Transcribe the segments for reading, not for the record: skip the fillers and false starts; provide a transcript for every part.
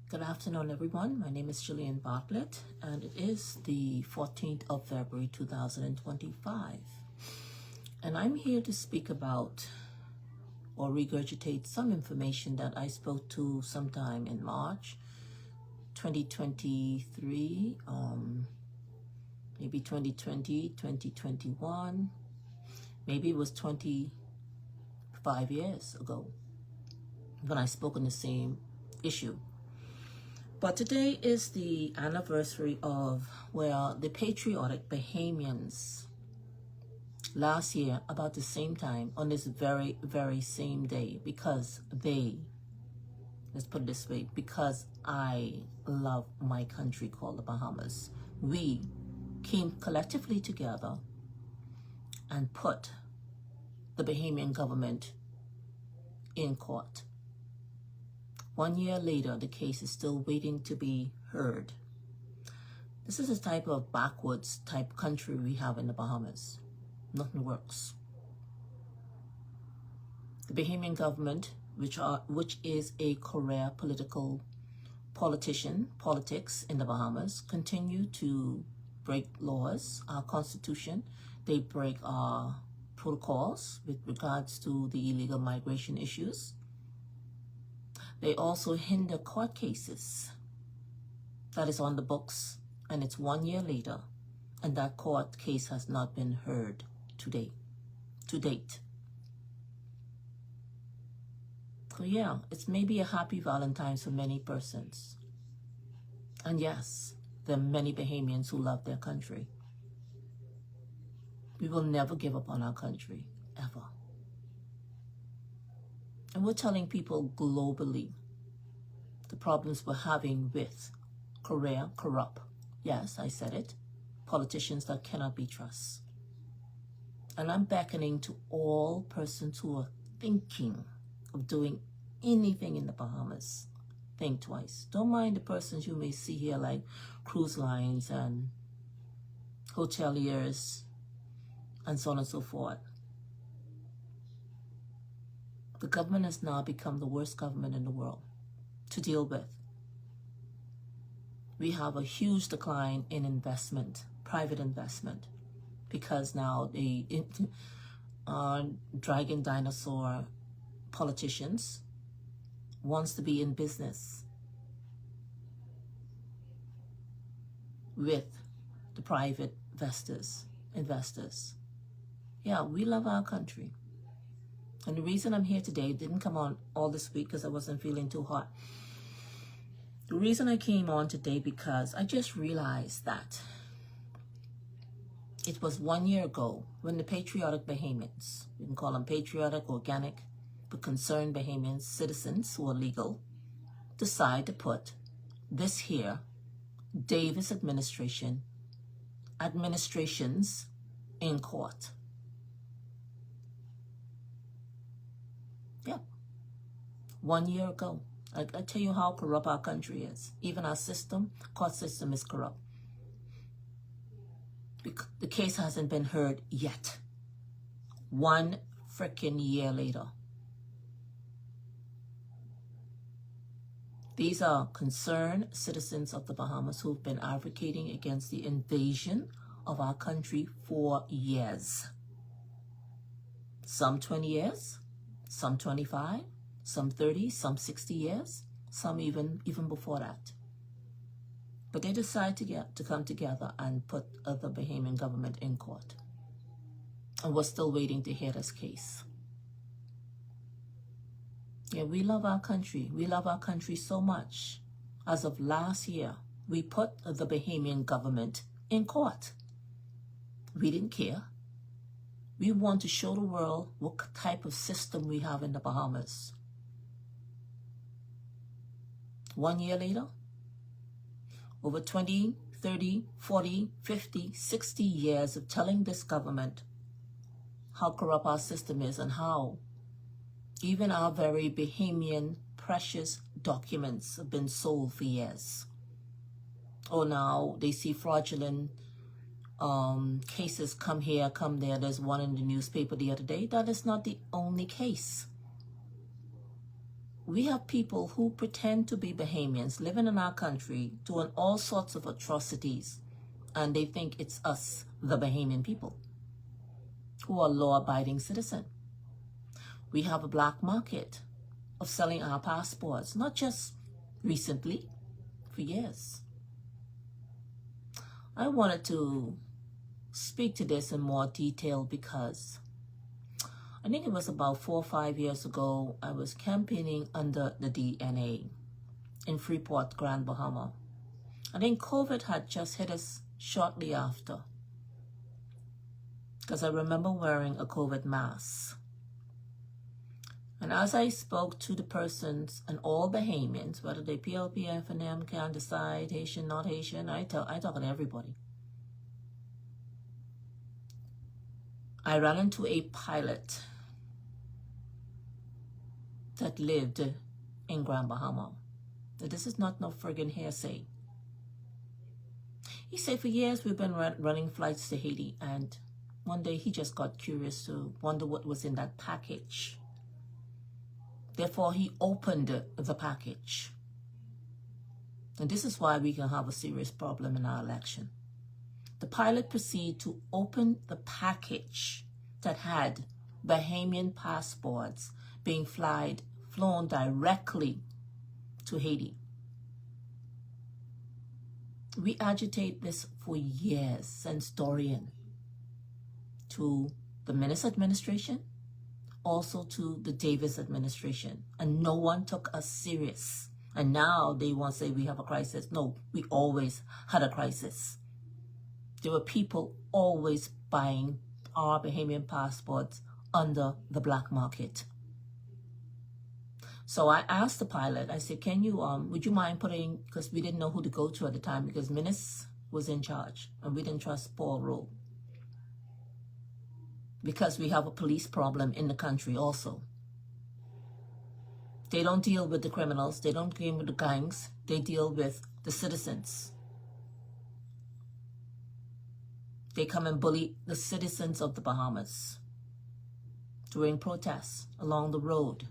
Good afternoon, everyone. My name is Gillian Bartlett, and it is the 14th of February 2025. And I'm here to speak about or regurgitate some information that I spoke to sometime in March 2023, maybe 2020, 2021, maybe it was 25 years ago when I spoke on the same issue. But today is the anniversary of where the patriotic Bahamians last year, about the same time, on this very, very same day, because let's put it this way, because I love my country called the Bahamas, we came collectively together and put the Bahamian government in court. 1 year later, the case is still waiting to be heard. This is a type of backwards type country we have in the Bahamas. Nothing works. The Bahamian government, which is a career politics in the Bahamas, continue to break laws, our constitution. They break our protocols with regards to the illegal migration issues. They also hinder court cases that is on the books, and it's 1 year later, and that court case has not been heard to date. So yeah, it's maybe a happy Valentine's for many persons. And yes, there are many Bahamians who love their country. We will never give up on our country, ever. And we're telling people globally the problems we're having with corrupt, yes, I said it, politicians that cannot be trusted. And I'm beckoning to all persons who are thinking of doing anything in the Bahamas. Think twice. Don't mind the persons you may see here like cruise lines and hoteliers and so on and so forth. The government has now become the worst government in the world to deal with. We have a huge decline in investment, private investment, because now the dragon dinosaur politicians wants to be in business with the private investors. Yeah, we love our country. And the reason I'm here today, didn't come on all this week because I wasn't feeling too hot. The reason I came on today because I just realized that it was 1 year ago when the patriotic Bahamians, we can call them patriotic, organic, but concerned Bahamians, citizens who are legal, decide to put this here, Davis administrations in court. Yeah, 1 year ago. I tell you how corrupt our country is. Even our court system is corrupt. The case hasn't been heard yet. 1 freaking year later. These are concerned citizens of the Bahamas who've been advocating against the invasion of our country for years. Some 20 years, some 25, some 30, some 60 years, some even before that. But they decide to come together and put the Bahamian government in court. And we're still waiting to hear this case. Yeah, we love our country. We love our country so much. As of last year, we put the Bahamian government in court. We didn't care. We want to show the world what type of system we have in the Bahamas. 1 year later, over 20, 30, 40, 50, 60 years of telling this government how corrupt our system is and how even our very Bahamian precious documents have been sold for years. Oh, now they see fraudulent cases come here, come there. There's one in the newspaper the other day. That is not the only case. we have people who pretend to be Bahamians living in our country, doing all sorts of atrocities, and they think it's us, the Bahamian people, who are law-abiding citizens. We have a black market of selling our passports, not just recently, for years. I wanted to speak to this in more detail because I think it was about 4 or 5 years ago, I was campaigning under the DNA in Freeport, Grand Bahama. I think COVID had just hit us shortly after, because I remember wearing a COVID mask. And as I spoke to the persons and all Bahamians, whether they PLP, FNM, can decide, Haitian, not Haitian, I talk to everybody. I ran into a pilot that lived in Grand Bahama. Now, this is not no friggin' hearsay. He said for years we've been running flights to Haiti, and one day he just got curious to wonder what was in that package. Therefore, he opened the package. And this is why we can have a serious problem in our election. The pilot proceeded to open the package that had Bahamian passports being flown directly to Haiti. We agitate this for years since Dorian, to the Minnis administration, also to the Davis administration, and no one took us serious. And now they want to say we have a crisis. No, we always had a crisis. There were people always buying our Bahamian passports under the black market. So I asked the pilot, I said, can you, would you mind putting, because we didn't know who to go to at the time, because Minnis was in charge, and we didn't trust Paul Rowe. Because we have a police problem in the country also. They don't deal with the criminals, they don't deal with the gangs, they deal with the citizens. They come and bully the citizens of the Bahamas during protests along the road.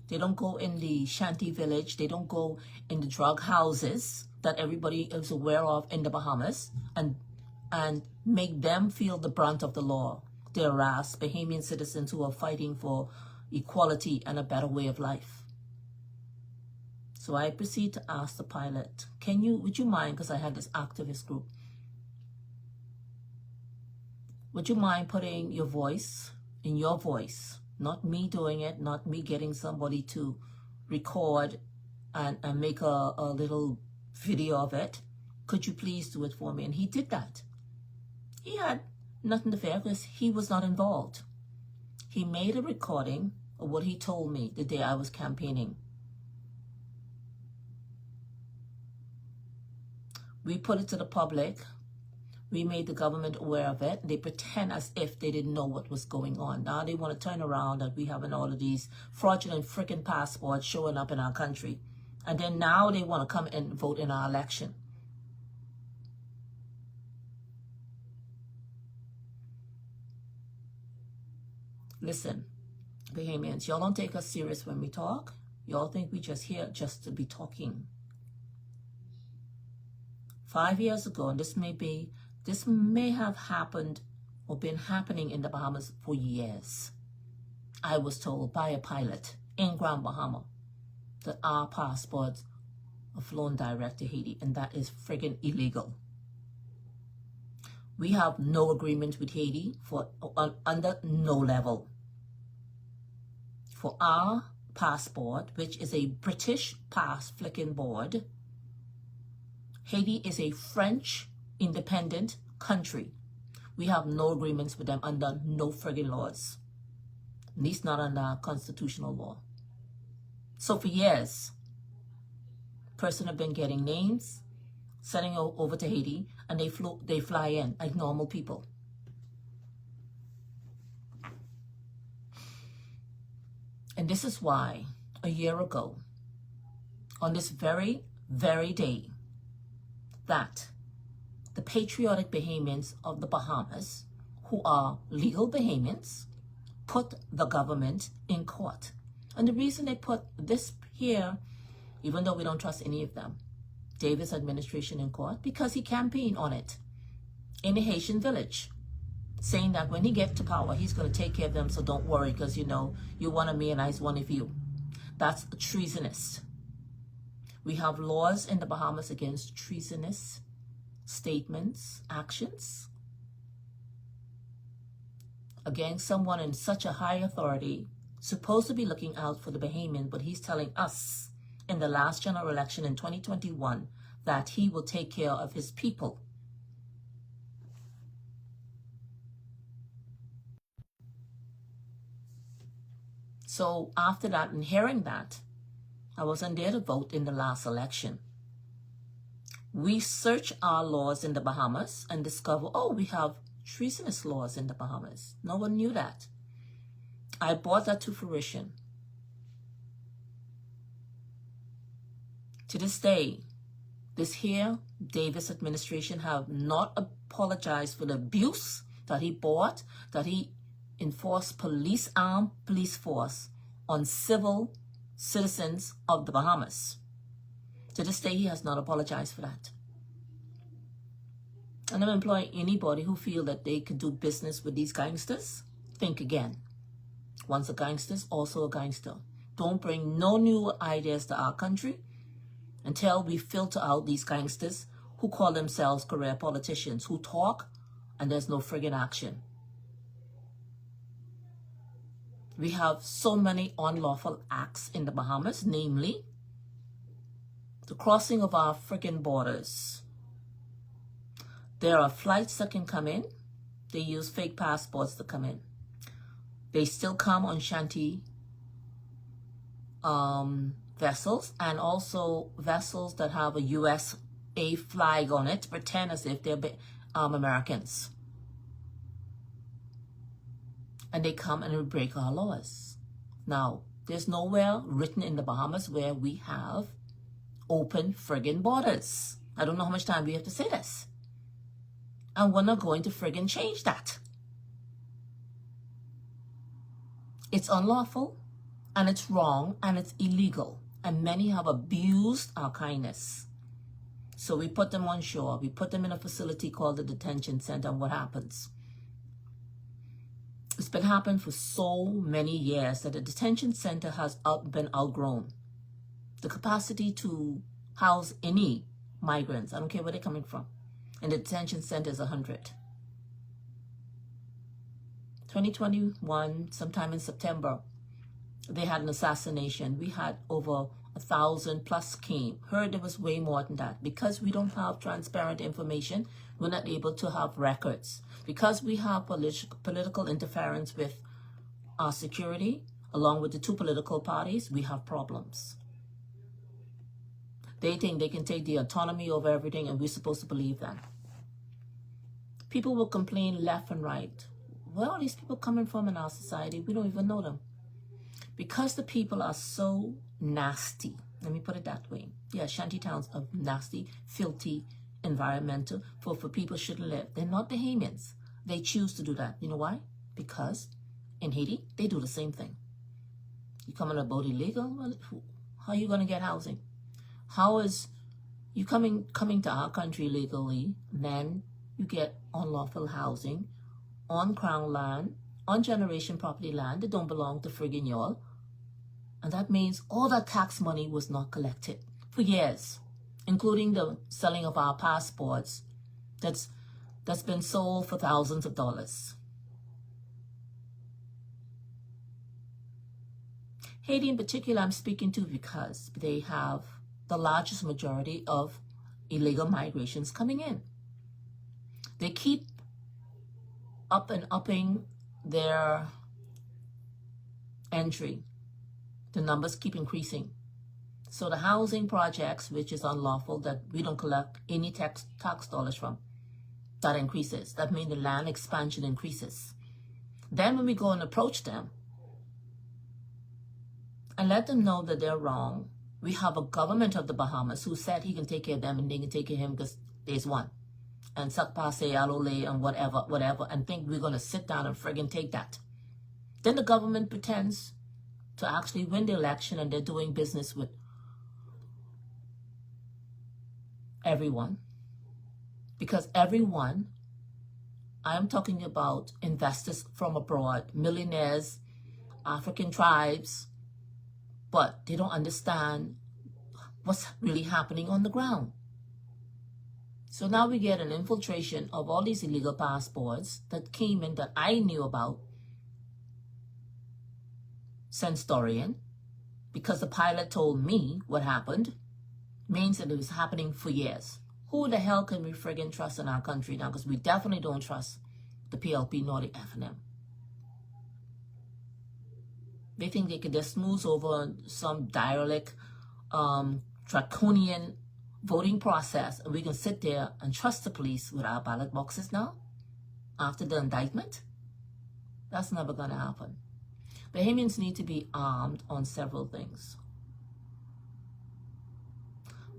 They don't go in the shanty village, they don't go in the drug houses that everybody is aware of in the Bahamas and make them feel the brunt of the law. They harass Bahamian citizens who are fighting for equality and a better way of life. So I proceed to ask the pilot, would you mind, because I had this activist group, would you mind putting your voice, not me doing it, not me getting somebody to record and make a little video of it. Could you please do it for me? And he did that. He had nothing to fear because he was not involved. He made a recording of what he told me the day I was campaigning. We put it to the public. We made the government aware of it. They pretend as if they didn't know what was going on. Now they want to turn around that we having all of these fraudulent freaking passports showing up in our country. And then now they want to come and vote in our election. Listen, Bahamians, y'all don't take us serious when we talk. Y'all think we just here just to be talking. 5 years ago, and this may have happened or been happening in the Bahamas for years. I was told by a pilot in Grand Bahama that our passports are flown direct to Haiti, and that is friggin' illegal. We have no agreement with Haiti under no level. For our passport, which is a British pass flicking board, Haiti is a French independent country. We have no agreements with them under no friggin' laws. At least not under constitutional law. So for years, person have been getting names, sending over to Haiti, and they fly in like normal people. And this is why a year ago, on this very, very day, that the patriotic Bahamians of the Bahamas, who are legal Bahamians, put the government in court. And the reason they put this here, even though we don't trust any of them, Davis administration in court, because he campaigned on it in a Haitian village, saying that when he gets to power, he's going to take care of them, so don't worry, because, you know, you're one of me and I's one of you. That's treasonous. We have laws in the Bahamas against treasonous statements, actions, against someone in such a high authority, supposed to be looking out for the Bahamian, but he's telling us in the last general election in 2021 that he will take care of his people. So after that, and hearing that, I wasn't there to vote in the last election. We search our laws in the Bahamas and discover, oh, we have treasonous laws in the Bahamas. No one knew that. I brought that to fruition. To this day, this here Davis administration have not apologized for the abuse that he brought, that he enforced armed police force on civil citizens of the Bahamas. To this day, he has not apologized for that. And I'm employing anybody who feel that they can do business with these gangsters. Think again. Once a gangster is also a gangster. Don't bring no new ideas to our country until we filter out these gangsters who call themselves career politicians, who talk and there's no friggin' action. We have so many unlawful acts in the Bahamas, namely the crossing of our friggin' borders. There are flights that can come in. They use fake passports to come in. They still come on shanty vessels, and also vessels that have a USA flag on it, pretend as if they're Americans. And they come and break our laws. Now, there's nowhere written in the Bahamas where we have open friggin' borders. I don't know how much time we have to say this. And we're not going to friggin' change that. It's unlawful, and it's wrong, and it's illegal. And many have abused our kindness. So we put them on shore. We put them in a facility called the detention center. And what happens? It's been happening for so many years that the detention center has been outgrown. The capacity to house any migrants, I don't care where they're coming from, and the detention center is 100. 2021, sometime in September, they had an assassination. We had over 1,000 plus came. Heard there was way more than that. Because we don't have transparent information, we're not able to have records. Because we have political interference with our security, along with the two political parties, we have problems. They think they can take the autonomy over everything, and we're supposed to believe that. People will complain left and right. Where are these people coming from in our society? We don't even know them. Because the people are so nasty. Let me put it that way. Yeah, shanty towns are nasty, filthy, environmental, for people shouldn't live. They're not Bahamians. They choose to do that. You know why? Because in Haiti, they do the same thing. You come on a boat illegal, well, how are you going to get housing? How is you coming to our country legally, then you get unlawful housing on crown land, on generation property land that don't belong to friggin' y'all. And that means all that tax money was not collected for years, including the selling of our passports that's been sold for thousands of dollars. Haiti in particular I'm speaking to because they have the largest majority of illegal migrations coming in. They keep upping their entry. The numbers keep increasing. So the housing projects, which is unlawful, that we don't collect any tax dollars from, that increases. That means the land expansion increases. Then when we go and approach them and let them know that they're wrong, we have a government of the Bahamas who said he can take care of them and they can take care of him because there's one. And Sakpase, Alole, and whatever, and think we're going to sit down and friggin' take that. Then the government pretends to actually win the election, and they're doing business with everyone. Because everyone, I'm talking about investors from abroad, millionaires, African tribes, but they don't understand what's really happening on the ground. So now we get an infiltration of all these illegal passports that came in that I knew about since Dorian, because the pilot told me what happened, means that it was happening for years. Who the hell can we friggin' trust in our country now? Because we definitely don't trust the PLP nor the FNM. They think they could just smooth over some derelict, draconian voting process, and we can sit there and trust the police with our ballot boxes now after the indictment. That's never going to happen. Bahamians need to be armed on several things.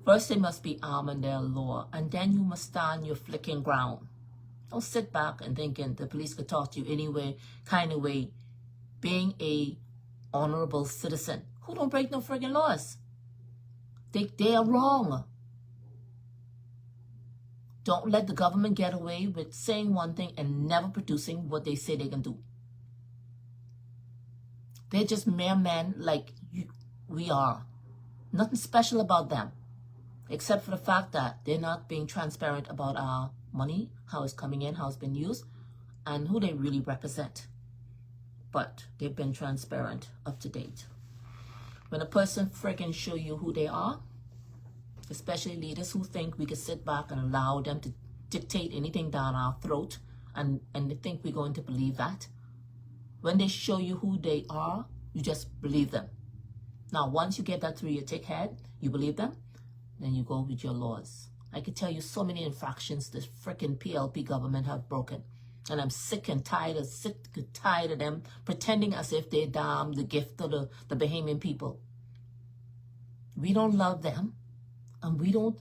First, they must be armed in their law, and then you must stand your flicking ground. Don't sit back and thinking the police could talk to you anyway, kind of way, being a honorable citizen who don't break no friggin' laws. They are wrong. Don't let the government get away with saying one thing and never producing what they say they can do. They're just mere men like we are. Nothing special about them, except for the fact that they're not being transparent about our money, how it's coming in, how it's been used, and who they really represent. But they've been transparent, up to date. When a person freaking show you who they are, especially leaders who think we could sit back and allow them to dictate anything down our throat, and they think we're going to believe that. When they show you who they are, you just believe them. Now, once you get that through your thick head, you believe them, then you go with your laws. I could tell you so many infractions this freaking PLP government have broken. And I'm sick and tired of them pretending as if they're the gift of the Bahamian people. We don't love them, and we don't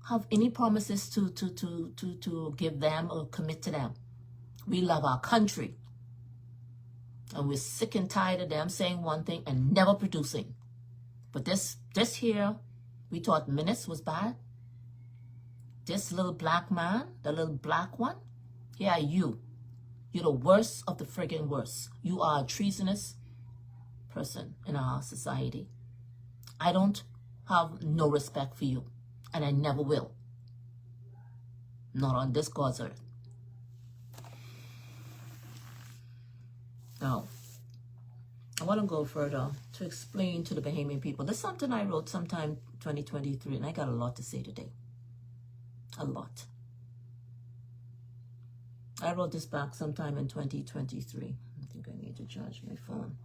have any promises to give them or commit to them. We love our country. And we're sick and tired of them saying one thing and never producing. But this here, we thought minutes was bad. This little black man, the little black one, yeah, you're the worst of the friggin' worst. You are a treasonous person in our society. I don't have no respect for you, and I never will. Not on this God's earth. Now, I want to go further to explain to the Bahamian people. This is something I wrote sometime 2023, and I got a lot to say today. A lot. I wrote this back sometime in 2023. I think I need to charge my phone.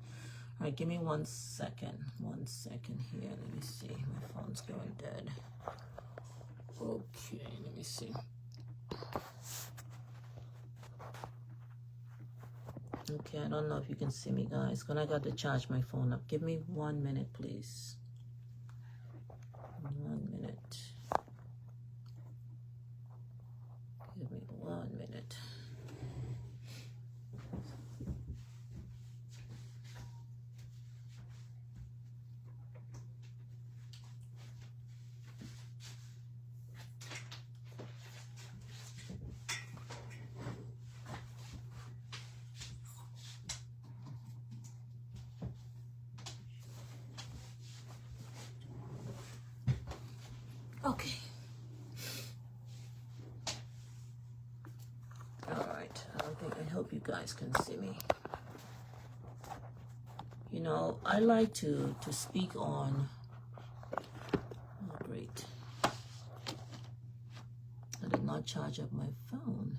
All right, give me 1 second. 1 second here. Let me see. My phone's going dead. Okay, let me see. Okay, I don't know if you can see me, guys. Because I got to charge my phone up. Give me 1 minute, please. 1 minute. Give me 1 minute. Okay. All right. I hope you guys can see me. You know, I like to speak on. Oh, great. I did not charge up my phone.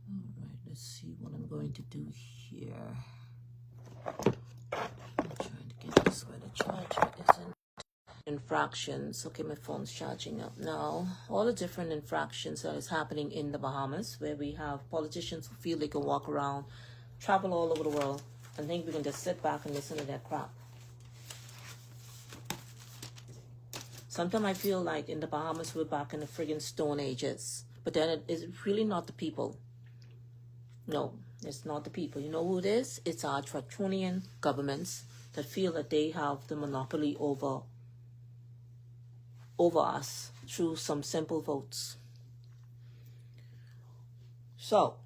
All right. Let's see what I'm going to do here. I'm trying to get this where the charger isn't. Infractions. Okay, my phone's charging up now. All the different infractions that is happening in the Bahamas, where we have politicians who feel they can walk around, travel all over the world, and think we can just sit back and listen to their crap. Sometimes I feel like in the Bahamas we're back in the friggin' Stone Ages, but then it's really not the people. No, It's not the people. You know who it is? It's our draconian governments that feel that they have the monopoly over us through some simple votes. So,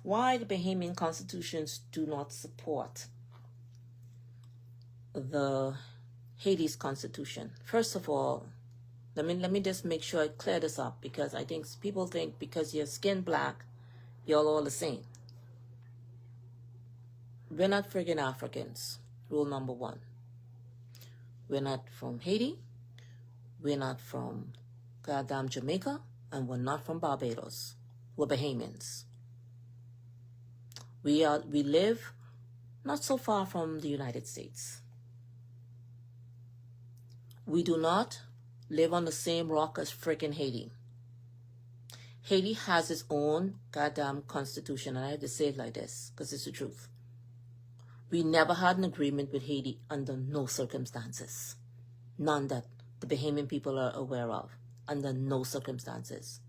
why the Bahamian constitutions do not support the Haiti's constitution? First of all, let me just make sure I clear this up, because I think people think because you're skin black, you're all the same. We're not friggin' Africans. Rule number one. We're not from Haiti. We're not from goddamn Jamaica. And we're not from Barbados. We're Bahamians. We live not so far from the United States. We do not live on the same rock as freaking Haiti. Haiti has its own goddamn constitution, and I have to say it like this because it's the truth. We never had an agreement with Haiti under no circumstances. None that the Bahamian people are aware of. Under no circumstances.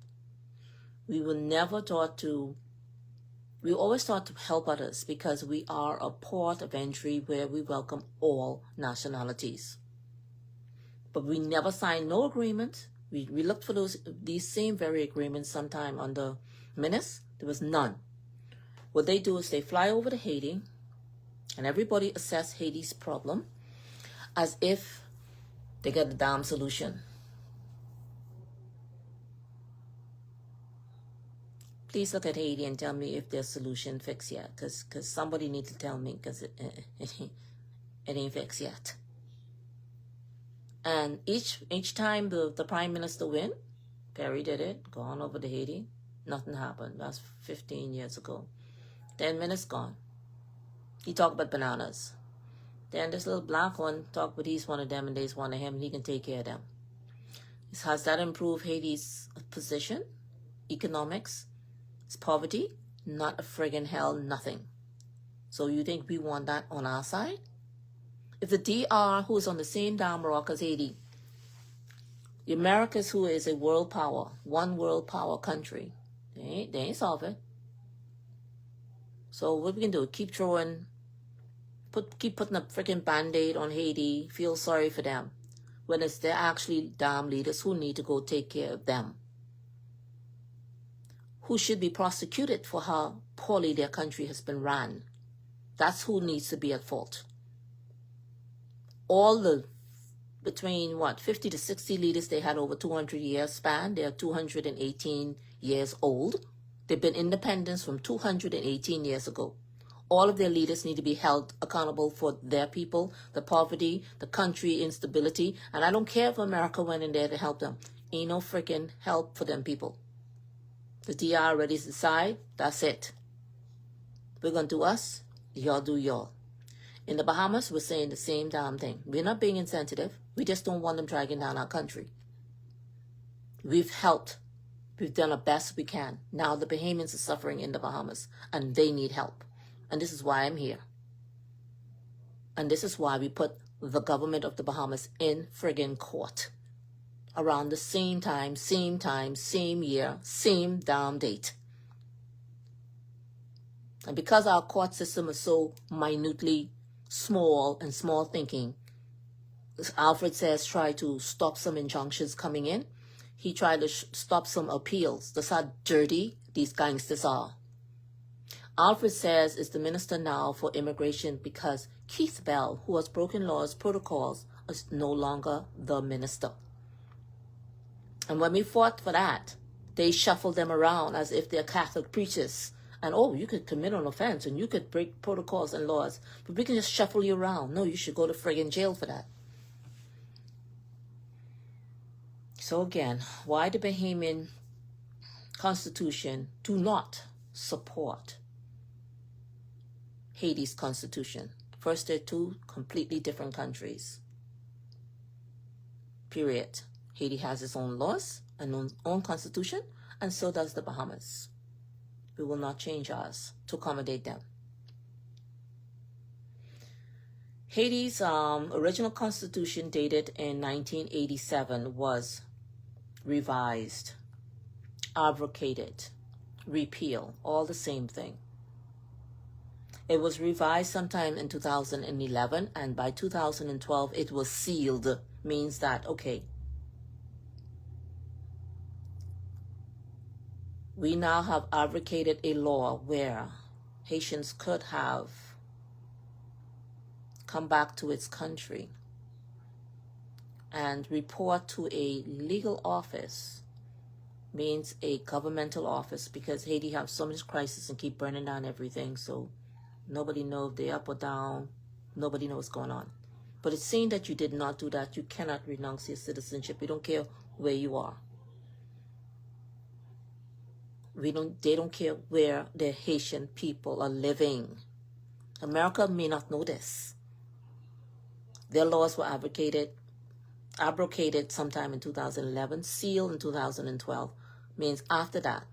We always taught to help others because we are a port of entry where we welcome all nationalities. But we never signed no agreement. We looked for these same very agreements sometime under Menace. There was none. What they do is they fly over to Haiti and everybody assess Haiti's problem as if they got a damn solution. Please look at Haiti and tell me if their solution fixed yet, because somebody needs to tell me, because it ain't fixed yet. And each time the prime minister win, Perry did it, gone over to Haiti, nothing happened. That's 15 years ago. 10 minutes gone. He talked about bananas. Then this little black one talked about he's one of them and they's one of him and he can take care of them. Has that improved Haiti's position? Economics? It's poverty? Not a friggin' hell, nothing. So you think we want that on our side? If the DR, who is on the same damn rock as Haiti, the Americas, who is a world power, one world power country, they ain't solve it. So what we can do? Keep putting a freaking Band-Aid on Haiti, feel sorry for them, when it's they're actually damn leaders who need to go take care of them, who should be prosecuted for how poorly their country has been run. That's who needs to be at fault. All the between 50 to 60 leaders they had over 200 years span. They are 218 years old. They've been independent from 218 years ago. All of their leaders need to be held accountable for their people, the poverty, the country instability. And I don't care if America went in there to help them. Ain't no freaking help for them people. The DR already decide, that's it. We're going to do us, y'all do y'all. In the Bahamas, we're saying the same damn thing. We're not being insensitive. We just don't want them dragging down our country. We've helped. We've done the best we can. Now the Bahamians are suffering in the Bahamas, and they need help. And this is why I'm here. And this is why we put the government of the Bahamas in friggin' court. Around the same time, same year, same damn date. And because our court system is so minutely small and small thinking, Alfred says try to stop some injunctions coming in. He tried to stop some appeals. That's how dirty these gangsters are. Alfred says is the minister now for immigration because Keith Bell, who has broken laws, protocols, is no longer the minister. And when we fought for that, they shuffled them around as if they're Catholic preachers. And, you could commit an offense and you could break protocols and laws, but we can just shuffle you around. No, you should go to friggin' jail for that. So again, why the Bahamian Constitution do not support Haiti's Constitution? First, they're two completely different countries. Period. Haiti has its own laws and own constitution, and so does the Bahamas. We will not change ours to accommodate them. Haiti's original constitution, dated in 1987, was revised, abrogated, repeal, all the same thing. It was revised sometime in 2011, and by 2012 it was sealed. Means that, okay, we now have advocated a law where Haitians could have come back to its country and report to a legal office, means a governmental office, because Haiti have so much crisis and keep burning down everything, so nobody knows if they're up or down. Nobody knows what's going on. But it's saying that you did not do that. You cannot renounce your citizenship. We don't care where you are. They don't care where the Haitian people are living. America may not know this. Their laws were abrogated sometime in 2011, sealed in 2012. Means after that,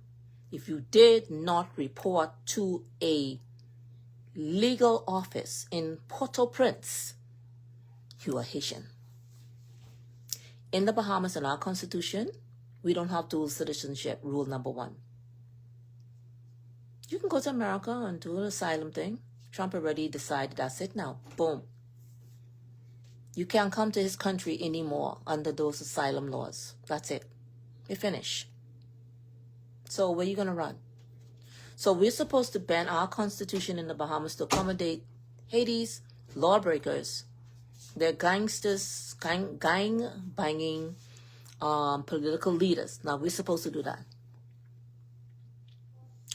if you did not report to a legal office in Port-au-Prince, you are Haitian. In the Bahamas, in our constitution, we don't have dual citizenship, rule number 1. You can go to America and do an asylum thing. Trump already decided that's it now. Boom. You can't come to his country anymore under those asylum laws. That's it. We finish. So where are you going to run? So we're supposed to bend our constitution in the Bahamas to accommodate Haiti's lawbreakers. They're gangsters, gang-banging political leaders. Now we're supposed to do that.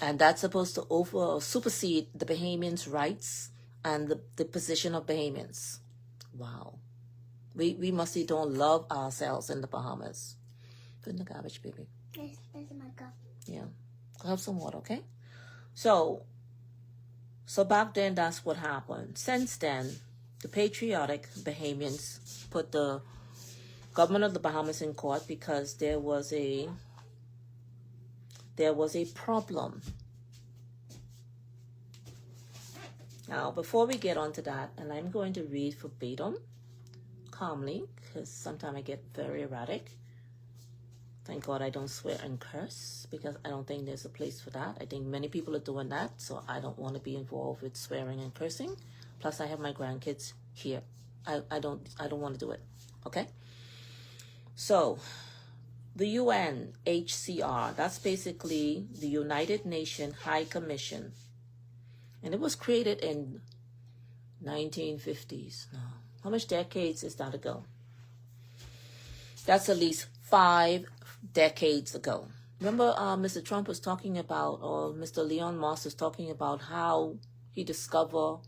And that's supposed to supersede the Bahamians' rights and the position of Bahamians. Wow. We must don't love ourselves in the Bahamas. Put in the garbage, baby. Yes, there's my cup. Yeah. Go have some water, okay? So back then, that's what happened. Since then, the patriotic Bahamians put the government of the Bahamas in court because there was a problem. Now, before we get on to that, and I'm going to read verbatim, calmly, because sometimes I get very erratic. Thank God I don't swear and curse, because I don't think there's a place for that. I think many people are doing that, so I don't want to be involved with swearing and cursing. Plus, I have my grandkids here. I don't want to do it. Okay? So, the UNHCR, that's basically the United Nations High Commission. And it was created in 1950s. No. How much decades is that ago? That's at least 5 decades ago. Remember Mr. Trump was talking about, or Mr. Leon Moss was talking about how he discovered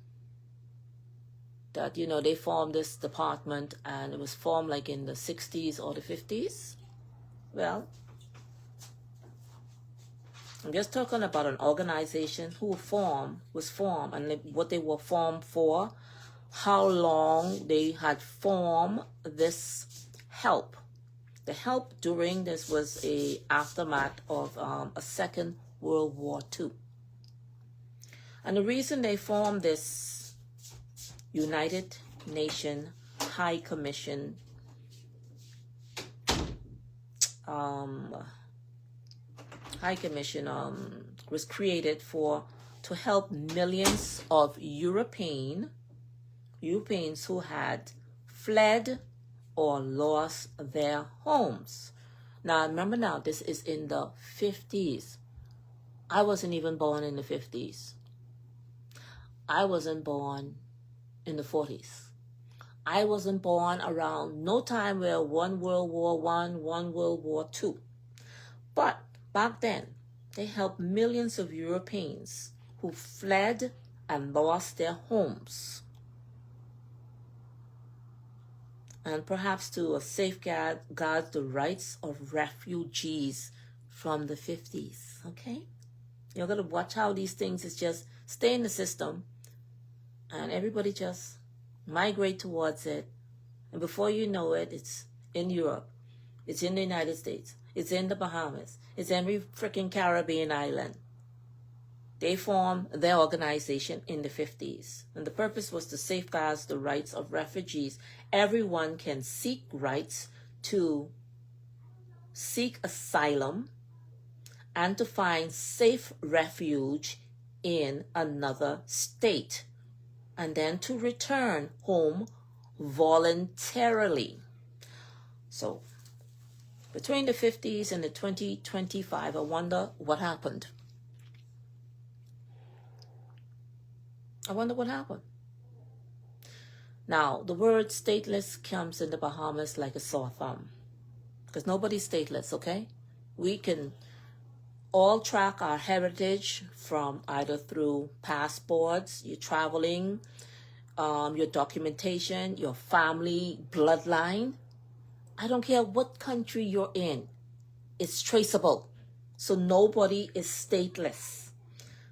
that, they formed this department and it was formed like in the 60s or the 50s. Well, I'm just talking about an organization was formed and what they were formed for, how long they had formed this help. The help during this was a aftermath of a Second World War II. And the reason they formed this United Nations High Commission was created to help millions of Europeans who had fled or lost their homes. Now, remember now, this is in the 50s. I wasn't even born in the 50s. I wasn't born in the 40s. I wasn't born around no time where one World War I, one World War II. But back then, they helped millions of Europeans who fled and lost their homes. And perhaps to safeguard the rights of refugees from the 50s, okay? You're going to watch how these things is just stay in the system and everybody just migrate towards it. And before you know it, it's in Europe. It's in the United States. It's in the Bahamas. It's every freaking Caribbean island. They formed their organization in the 50s. And the purpose was to safeguard the rights of refugees. Everyone can seek rights to seek asylum and to find safe refuge in another state, and then to return home voluntarily. So between the 50s and the 2025, I wonder what happened. I wonder what happened. Now, the word stateless comes in the Bahamas like a sore thumb, because nobody's stateless, okay? We can all track our heritage from either through passports, you're traveling, your documentation, your family bloodline. I don't care what country you're in, it's traceable. So nobody is stateless.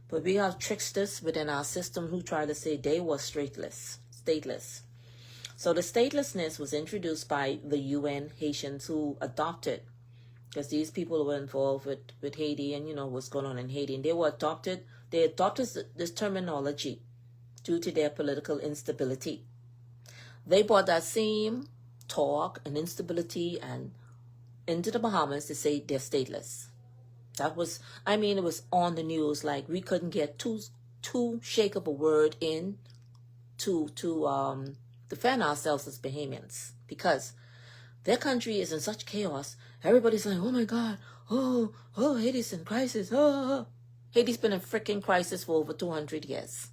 But we have tricksters within our system who try to say they were stateless. So the statelessness was introduced by the UN Haitians who adopted, because these people were involved with Haiti and what's going on in Haiti. And they adopted this terminology due to their political instability. They brought that same talk and instability and into the Bahamas to say they're stateless. That was, it was on the news. Like, we couldn't get too shake of a word in to defend ourselves as Bahamians, because their country is in such chaos. Everybody's like, oh my God, oh, Haiti's in crisis. Oh. Haiti's been in freaking crisis for over 200 years.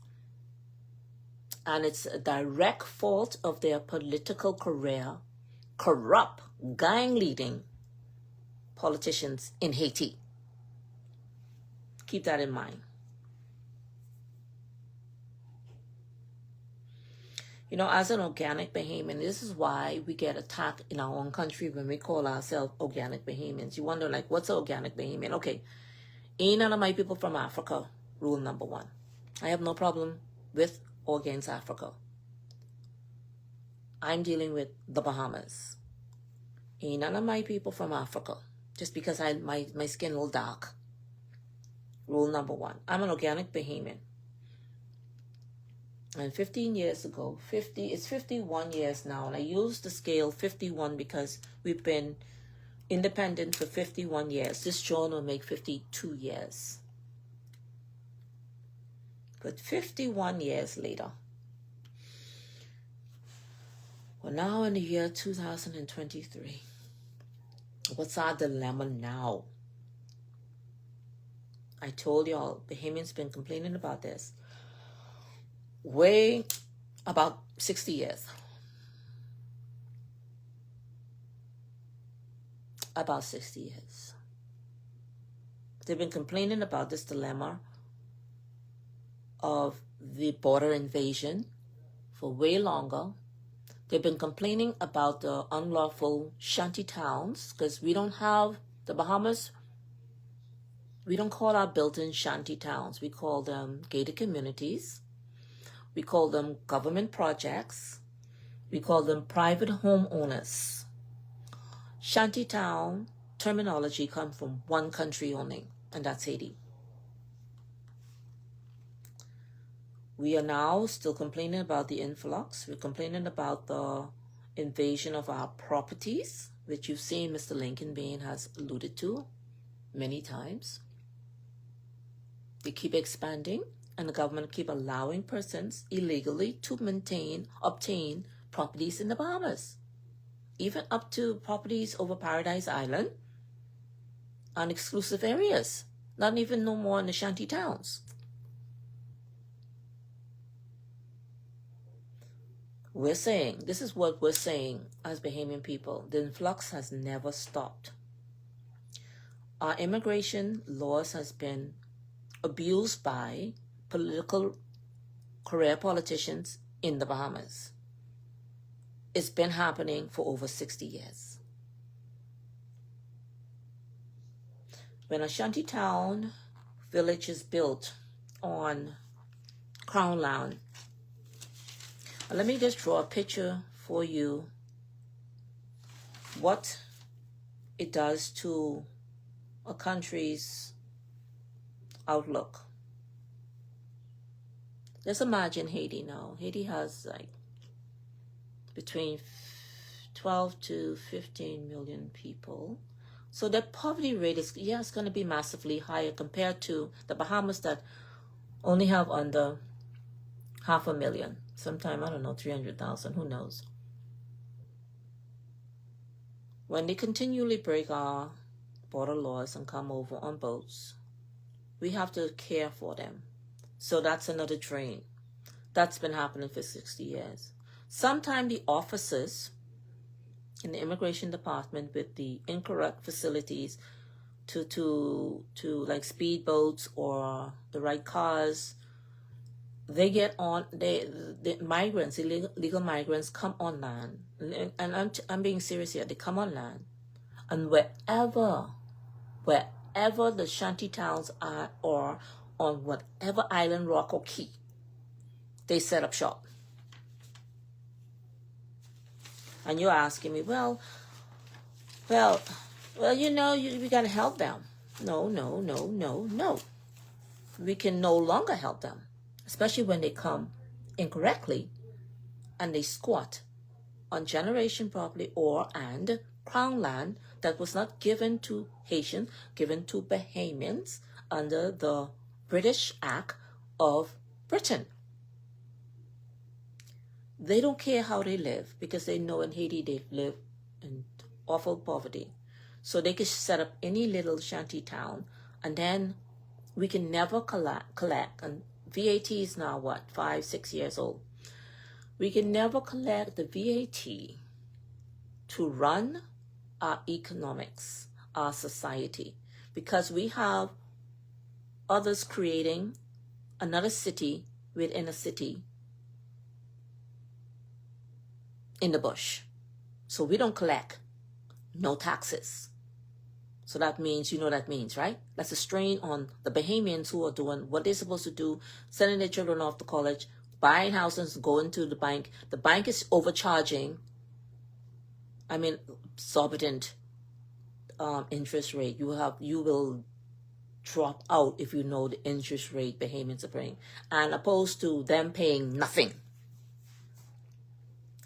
And it's a direct fault of their political career, corrupt, gang-leading politicians in Haiti. Keep that in mind. As an organic Bahamian, this is why we get attacked in our own country when we call ourselves organic Bahamians. You wonder, like, what's an organic Bahamian? Okay, ain't none of my people from Africa, rule number one. I have no problem with or against Africa. I'm dealing with the Bahamas. Ain't none of my people from Africa, just because my skin a little dark. Rule number one, I'm an organic Bahamian. And 15 years ago, it's 51 years now, and I use the scale 51 because we've been independent for 51 years. This June will make 52 years. But 51 years later, we're now in the year 2023. What's our dilemma now? I told y'all, Bahamians been complaining about this way about 60 years. About 60 years. They've been complaining about this dilemma of the border invasion for way longer. They've been complaining about the unlawful shanty towns, because we don't have the Bahamas. We don't call our built-in shanty towns. We call them gated communities. We call them government projects. We call them private homeowners. Shantytown terminology comes from one country only, and that's Haiti. We are now still complaining about the influx. We're complaining about the invasion of our properties, which you've seen Mr. Lincoln Bain has alluded to many times. They keep expanding, and the government keep allowing persons illegally to obtain properties in the Bahamas, even up to properties over Paradise Island on exclusive areas, not even no more in the shanty towns. We're saying, this is what we're saying as Bahamian people, the influx has never stopped. Our immigration laws has been abused by career politicians in the Bahamas. It's been happening for over 60 years. When a shantytown village is built on Crown Land, let me just draw a picture for you what it does to a country's outlook. Let's imagine Haiti now. Haiti has like between 12 to 15 million people. So their poverty rate is, it's going to be massively higher compared to the Bahamas that only have under 500,000. Sometime, I don't know, 300,000, who knows. When they continually break our border laws and come over on boats, we have to care for them. So that's another drain. That's been happening for 60 years. Sometimes the officers in the immigration department with the incorrect facilities to like speedboats or the right cars, they get on, the migrants, illegal migrants come on land. And I'm being serious here. They come on land. And wherever the shanty towns are, or on whatever island, rock, or key, they set up shop. And you're asking me, well, you know, we got to help them. No. We can no longer help them, especially when they come incorrectly and they squat on generation property and crown land that was not given to Haitians, given to Bahamians under the British Act of Britain. They don't care how they live because they know in Haiti they live in awful poverty. So they can set up any little shanty town, and then we can never collect. And VAT is now what, 5-6 years old. We can never collect the VAT to run our economics, our society, because we have others creating another city within a city in the bush. So we don't collect no taxes. So that means, you know what that means, right? That's a strain on the Bahamians who are doing what they're supposed to do, sending their children off to college, buying houses, going to the bank. The bank is overcharging, exorbitant interest rate. You will drop out if you know the interest rate Bahamians are paying, and opposed to them paying nothing.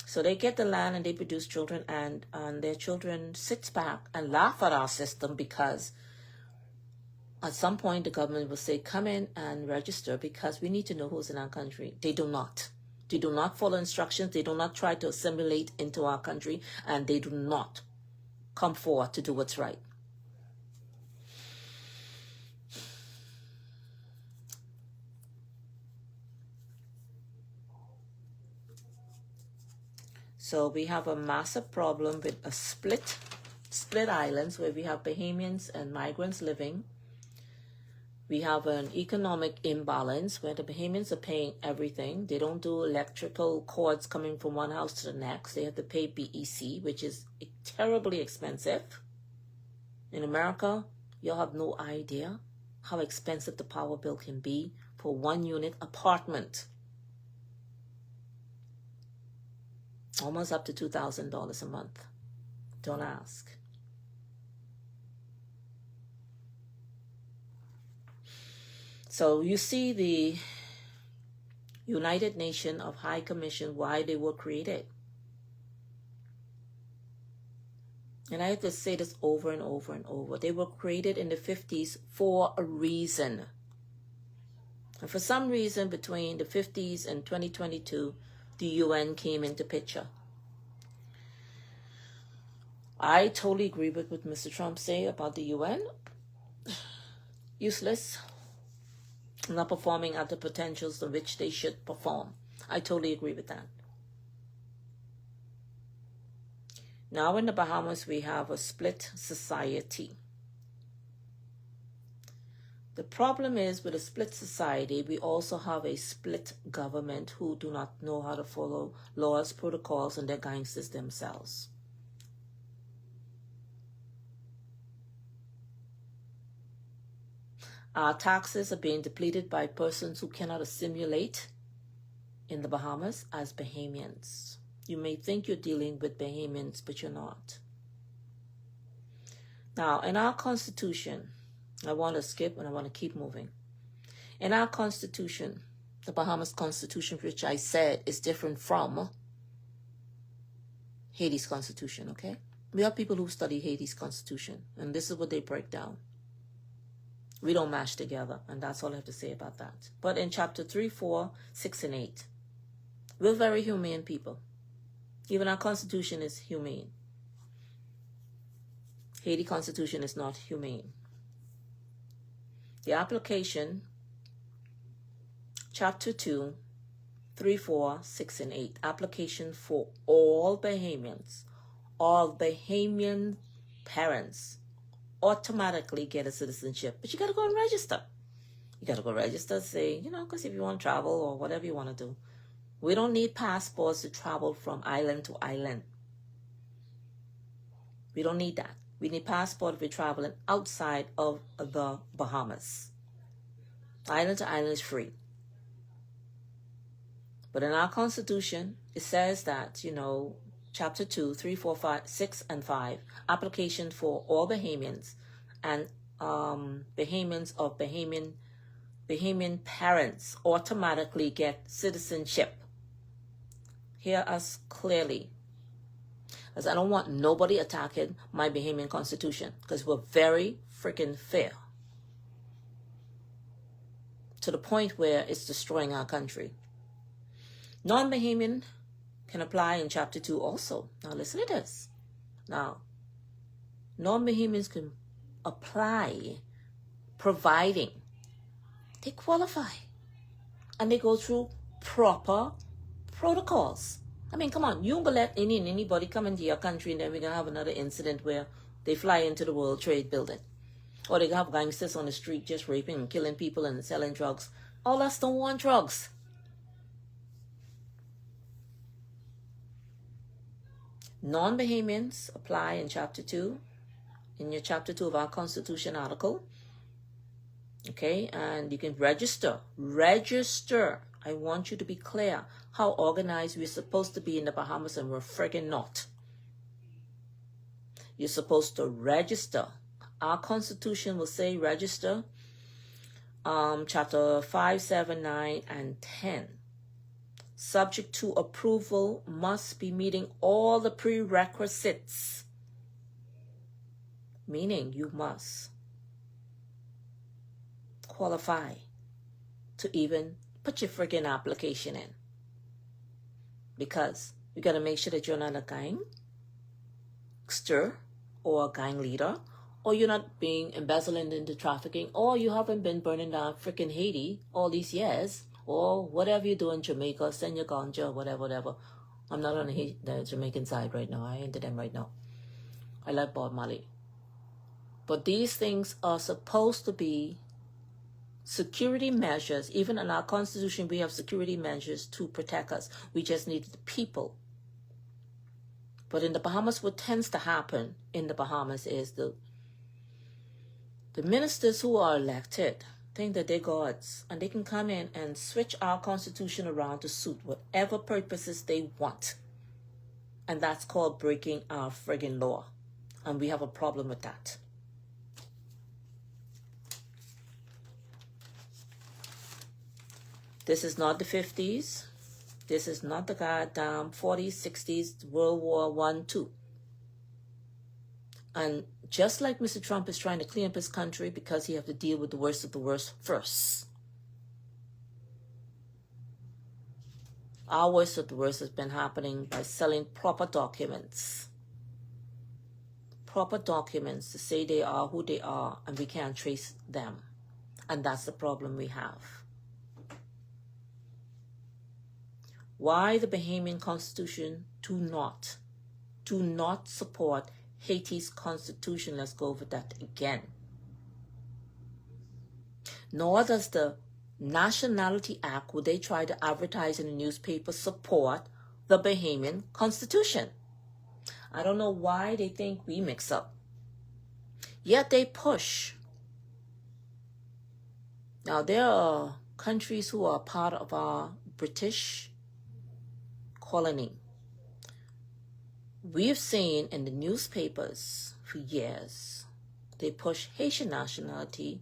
So they get the land and they produce children, and their children sits back and laugh at our system because at some point the government will say, come in and register because we need to know who's in our country. They do not. They do not follow instructions. They do not try to assimilate into our country, and they do not come forward to do what's right. So we have a massive problem with a split islands where we have Bahamians and migrants living. We have an economic imbalance where the Bahamians are paying everything. They don't do electrical cords coming from one house to the next. They have to pay BEC, which is terribly expensive. In America, you'll have no idea how expensive the power bill can be for 1-unit apartment. Almost up to $2,000 a month. Don't ask. So you see the United Nations of High Commission, why they were created. And I have to say this over and over and over. They were created in the 50s for a reason. And for some reason between the 50s and 2022, the UN came into picture. I totally agree with what Mr. Trump say about the UN. Useless. Not performing at the potentials to which they should perform. I totally agree with that. Now in the Bahamas, we have a split society. The problem is with a split society, we also have a split government who do not know how to follow laws, protocols, and they're gangsters themselves. Our taxes are being depleted by persons who cannot assimilate in the Bahamas as Bahamians. You may think you're dealing with Bahamians, but you're not. Now, in our Constitution, I want to skip and I want to keep moving. In our Constitution, the Bahamas Constitution, which I said is different from Haiti's Constitution, okay? We have people who study Haiti's constitution, and this is what they break down. We don't mash together, and that's all I have to say about that. But in chapter 3, 4, 6, and 8, we're very humane people. Even our constitution is humane. Haiti constitution is not humane. The application, chapter 2, 3, 4, 6, and 8, application for all Bahamians. All Bahamian parents automatically get a citizenship, but you got to go and register. You got to go register, say, because if you want to travel or whatever you want to do. We don't need passports to travel from island to island. We don't need that. We need passport if we're traveling outside of the Bahamas. Island to island is free. But in our Constitution, it says that, chapter 2, 3, 4, 5, 6, and 5, application for all Bahamians and Bahamians of Bahamian parents automatically get citizenship. Hear us clearly. Because I don't want nobody attacking my Bahamian constitution, because we're very freaking fair. To the point where it's destroying our country. Non-Bahamian can apply in chapter 2 also. Now listen to this. Now, non-Bahamians can apply providing they qualify. And they go through proper protocols. I mean, come on, you won't let anybody come into your country and then we're going to have another incident where they fly into the World Trade Building. Or they have gangsters on the street just raping and killing people and selling drugs. All us don't want drugs. Non-Bahamians apply in chapter 2. In your chapter 2 of our Constitution article. Okay, and you can register. Register. I want you to be clear how organized we're supposed to be in the Bahamas, and we're friggin' not. You're supposed to register. Our Constitution will say register. Chapter 5, 7, 9, and 10. Subject to approval, must be meeting all the prerequisites. Meaning you must qualify to even put your freaking application in. Because you got to make sure that you're not a gangster or a gang leader, or you're not being embezzling into trafficking, or you haven't been burning down freaking Haiti all these years, or whatever you do in Jamaica, send your ganja, whatever. I'm not on the Jamaican side right now. I ain't into them right now. I like Bob Marley. But these things are supposed to be security measures. Even in our Constitution, we have security measures to protect us. We just need the people. But in the Bahamas, what tends to happen in the Bahamas is the ministers who are elected think that they're gods, and they can come in and switch our Constitution around to suit whatever purposes they want. And that's called breaking our friggin' law. And we have a problem with that. This is not the 50s. This is not the goddamn 40s, 60s, World War I, II. And just like Mr. Trump is trying to clean up his country because he has to deal with the worst of the worst first. Our worst of the worst has been happening by selling proper documents. Proper documents to say they are who they are, and we can't trace them. And that's the problem we have. Why the Bahamian Constitution do not support Haiti's Constitution. Let's go over that again. Nor does the Nationality Act, where they try to advertise in the newspaper, support the Bahamian Constitution. I don't know why they think we mix up. Yet they push. Now, there are countries who are part of our British colony. We've seen in the newspapers for years, they push Haitian nationality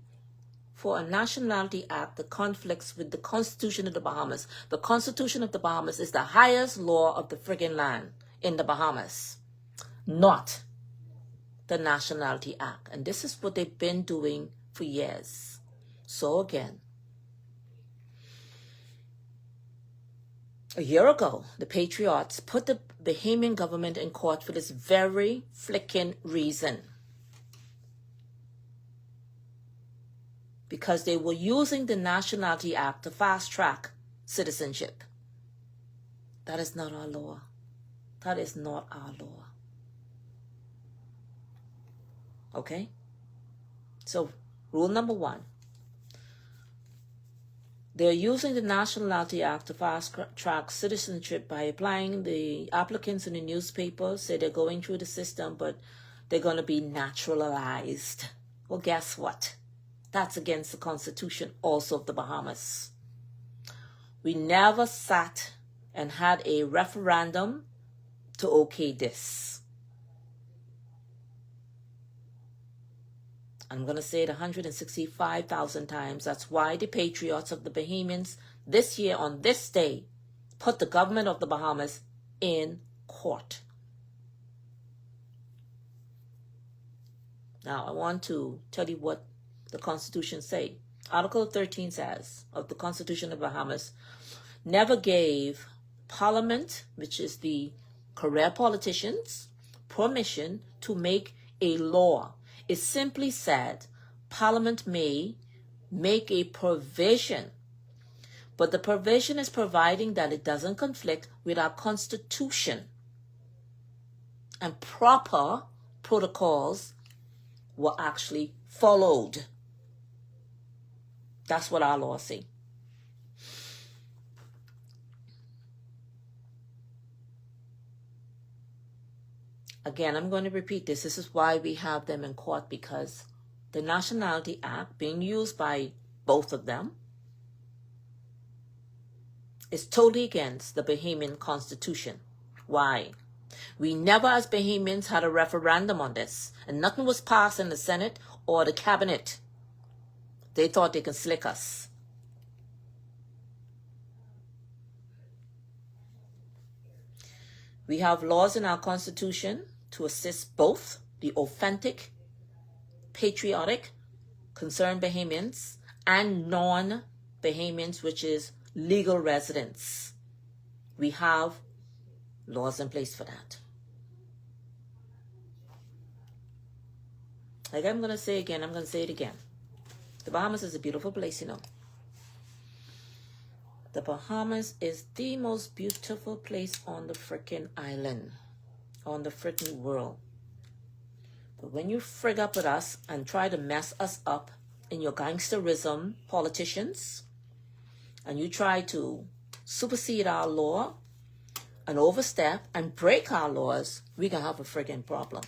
for a nationality act that conflicts with the Constitution of the Bahamas. The Constitution of the Bahamas is the highest law of the friggin' land in the Bahamas. Not the Nationality Act. And this is what they've been doing for years. So again, a year ago, the Patriots put the Bahamian government in court for this very flicking reason. Because they were using the Nationality Act to fast-track citizenship. That is not our law. That is not our law. Okay? So, rule number 1. They're using the Nationality Act to fast-track citizenship by applying the applicants in the newspaper, say they're going through the system, but they're going to be naturalized. Well, guess what? That's against the Constitution also of the Bahamas. We never sat and had a referendum to okay this. I'm going to say it 165,000 times. That's why the Patriots of the Bahamians this year on this day put the government of the Bahamas in court. Now, I want to tell you what the Constitution say. Article 13 says of the Constitution of the Bahamas, never gave Parliament, which is the career politicians, permission to make a law. It simply said Parliament may make a provision, but the provision is providing that it doesn't conflict with our Constitution, and proper protocols were actually followed. That's what our laws say. Again, I'm going to repeat this. This is why we have them in court, because the Nationality Act being used by both of them is totally against the Bahamian Constitution. Why? We never as Bahamians had a referendum on this, and nothing was passed in the Senate or the Cabinet. They thought they could slick us. We have laws in our Constitution to assist both the authentic, patriotic, concerned Bahamians and non-Bahamians, which is legal residents. We have laws in place for that. Like I'm going to say again, I'm going to say it again. The Bahamas is a beautiful place, you know. The Bahamas is the most beautiful place on the frickin' island, on the frickin' world. But when you frig up with us and try to mess us up in your gangsterism, politicians, and you try to supersede our law and overstep and break our laws, we can have a friggin' problem.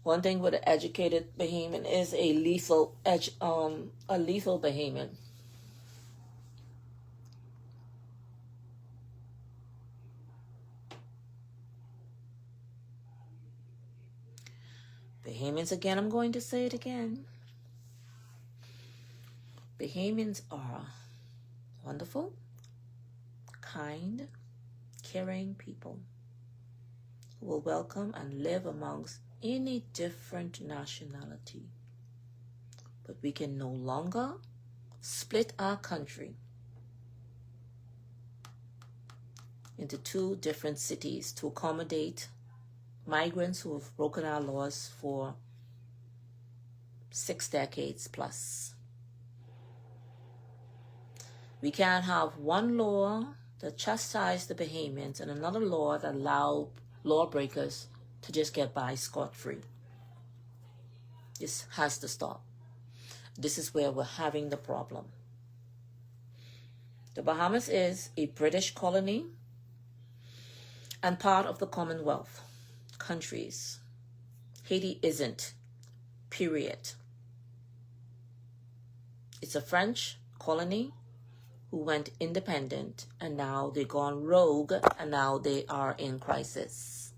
One thing with an educated Bahamian is a lethal Bahamian. Bahamians, again, I'm going to say it again. Bahamians are wonderful, kind, caring people who will welcome and live amongst any different nationality. But we can no longer split our country into two different cities to accommodate migrants who have broken our laws for 6 decades plus. We can't have one law that chastises the Bahamians and another law that allows lawbreakers to just get by scot-free. This has to stop. This is where we're having the problem. The Bahamas is a British colony and part of the Commonwealth countries. Haiti isn't, period. It's a French colony who went independent, and now they've gone rogue, and now they are in crisis.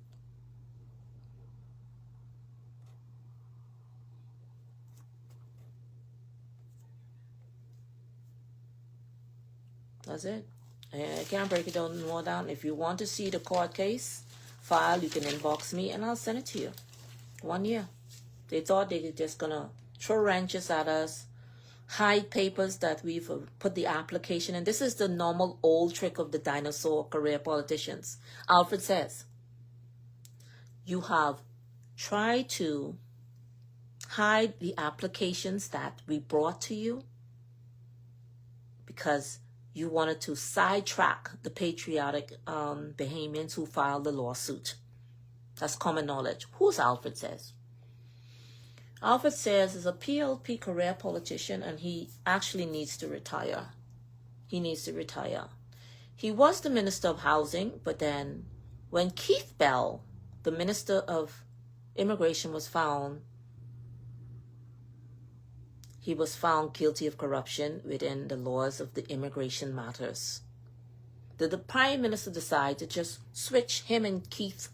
That's it. I can't break it down more down. If you want to see the court case, file, you can inbox me, and I'll send it to you. 1 year. They thought they were just going to throw wrenches at us, hide papers that we've put the application in. This is the normal old trick of the dinosaur career politicians. Alfred says, you have tried to hide the applications that we brought to you because you wanted to sidetrack the patriotic Bahamians who filed the lawsuit. That's common knowledge. Who's Alfred says? Alfred says is a PLP career politician, and he actually needs to retire. He needs to retire. He was the Minister of Housing, but then when Keith Bell, the Minister of Immigration, was found, he was found guilty of corruption within the laws of the immigration matters. The Prime Minister decided to just switch him and Keith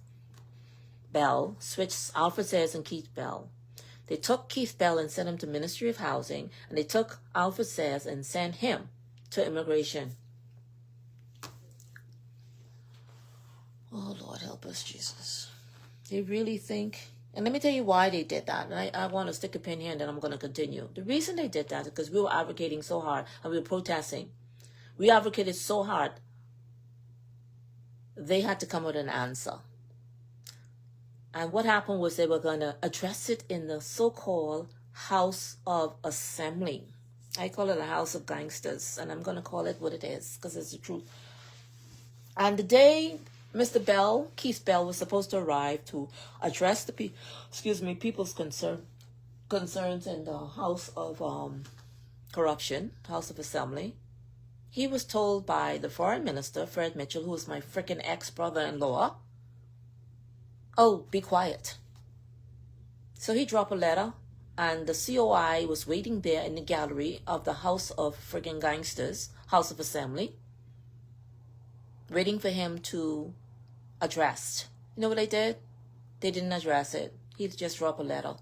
Bell, switch Alfred Sayers and Keith Bell. They took Keith Bell and sent him to Ministry of Housing, and they took Alfred Sayers and sent him to Immigration. Oh, Lord, help us, Jesus. They really think, and let me tell you why they did that. And I want to stick a pin here, and then I'm going to continue. The reason they did that is because we were advocating so hard, and we were protesting. We advocated so hard, they had to come with an answer. And what happened was they were going to address it in the so-called House of Assembly. I call it a House of Gangsters, and I'm going to call it what it is because it's the truth. And the day Mr. Bell, Keith Bell, was supposed to arrive to address the people's concerns in the House of Corruption, House of Assembly, he was told by the Foreign Minister, Fred Mitchell, who was my freaking ex-brother-in-law, oh, be quiet. So he dropped a letter, and the COI was waiting there in the gallery of the House of friggin' Gangsters, House of Assembly, waiting for him to address. You know what they did? They didn't address it. He just dropped a letter.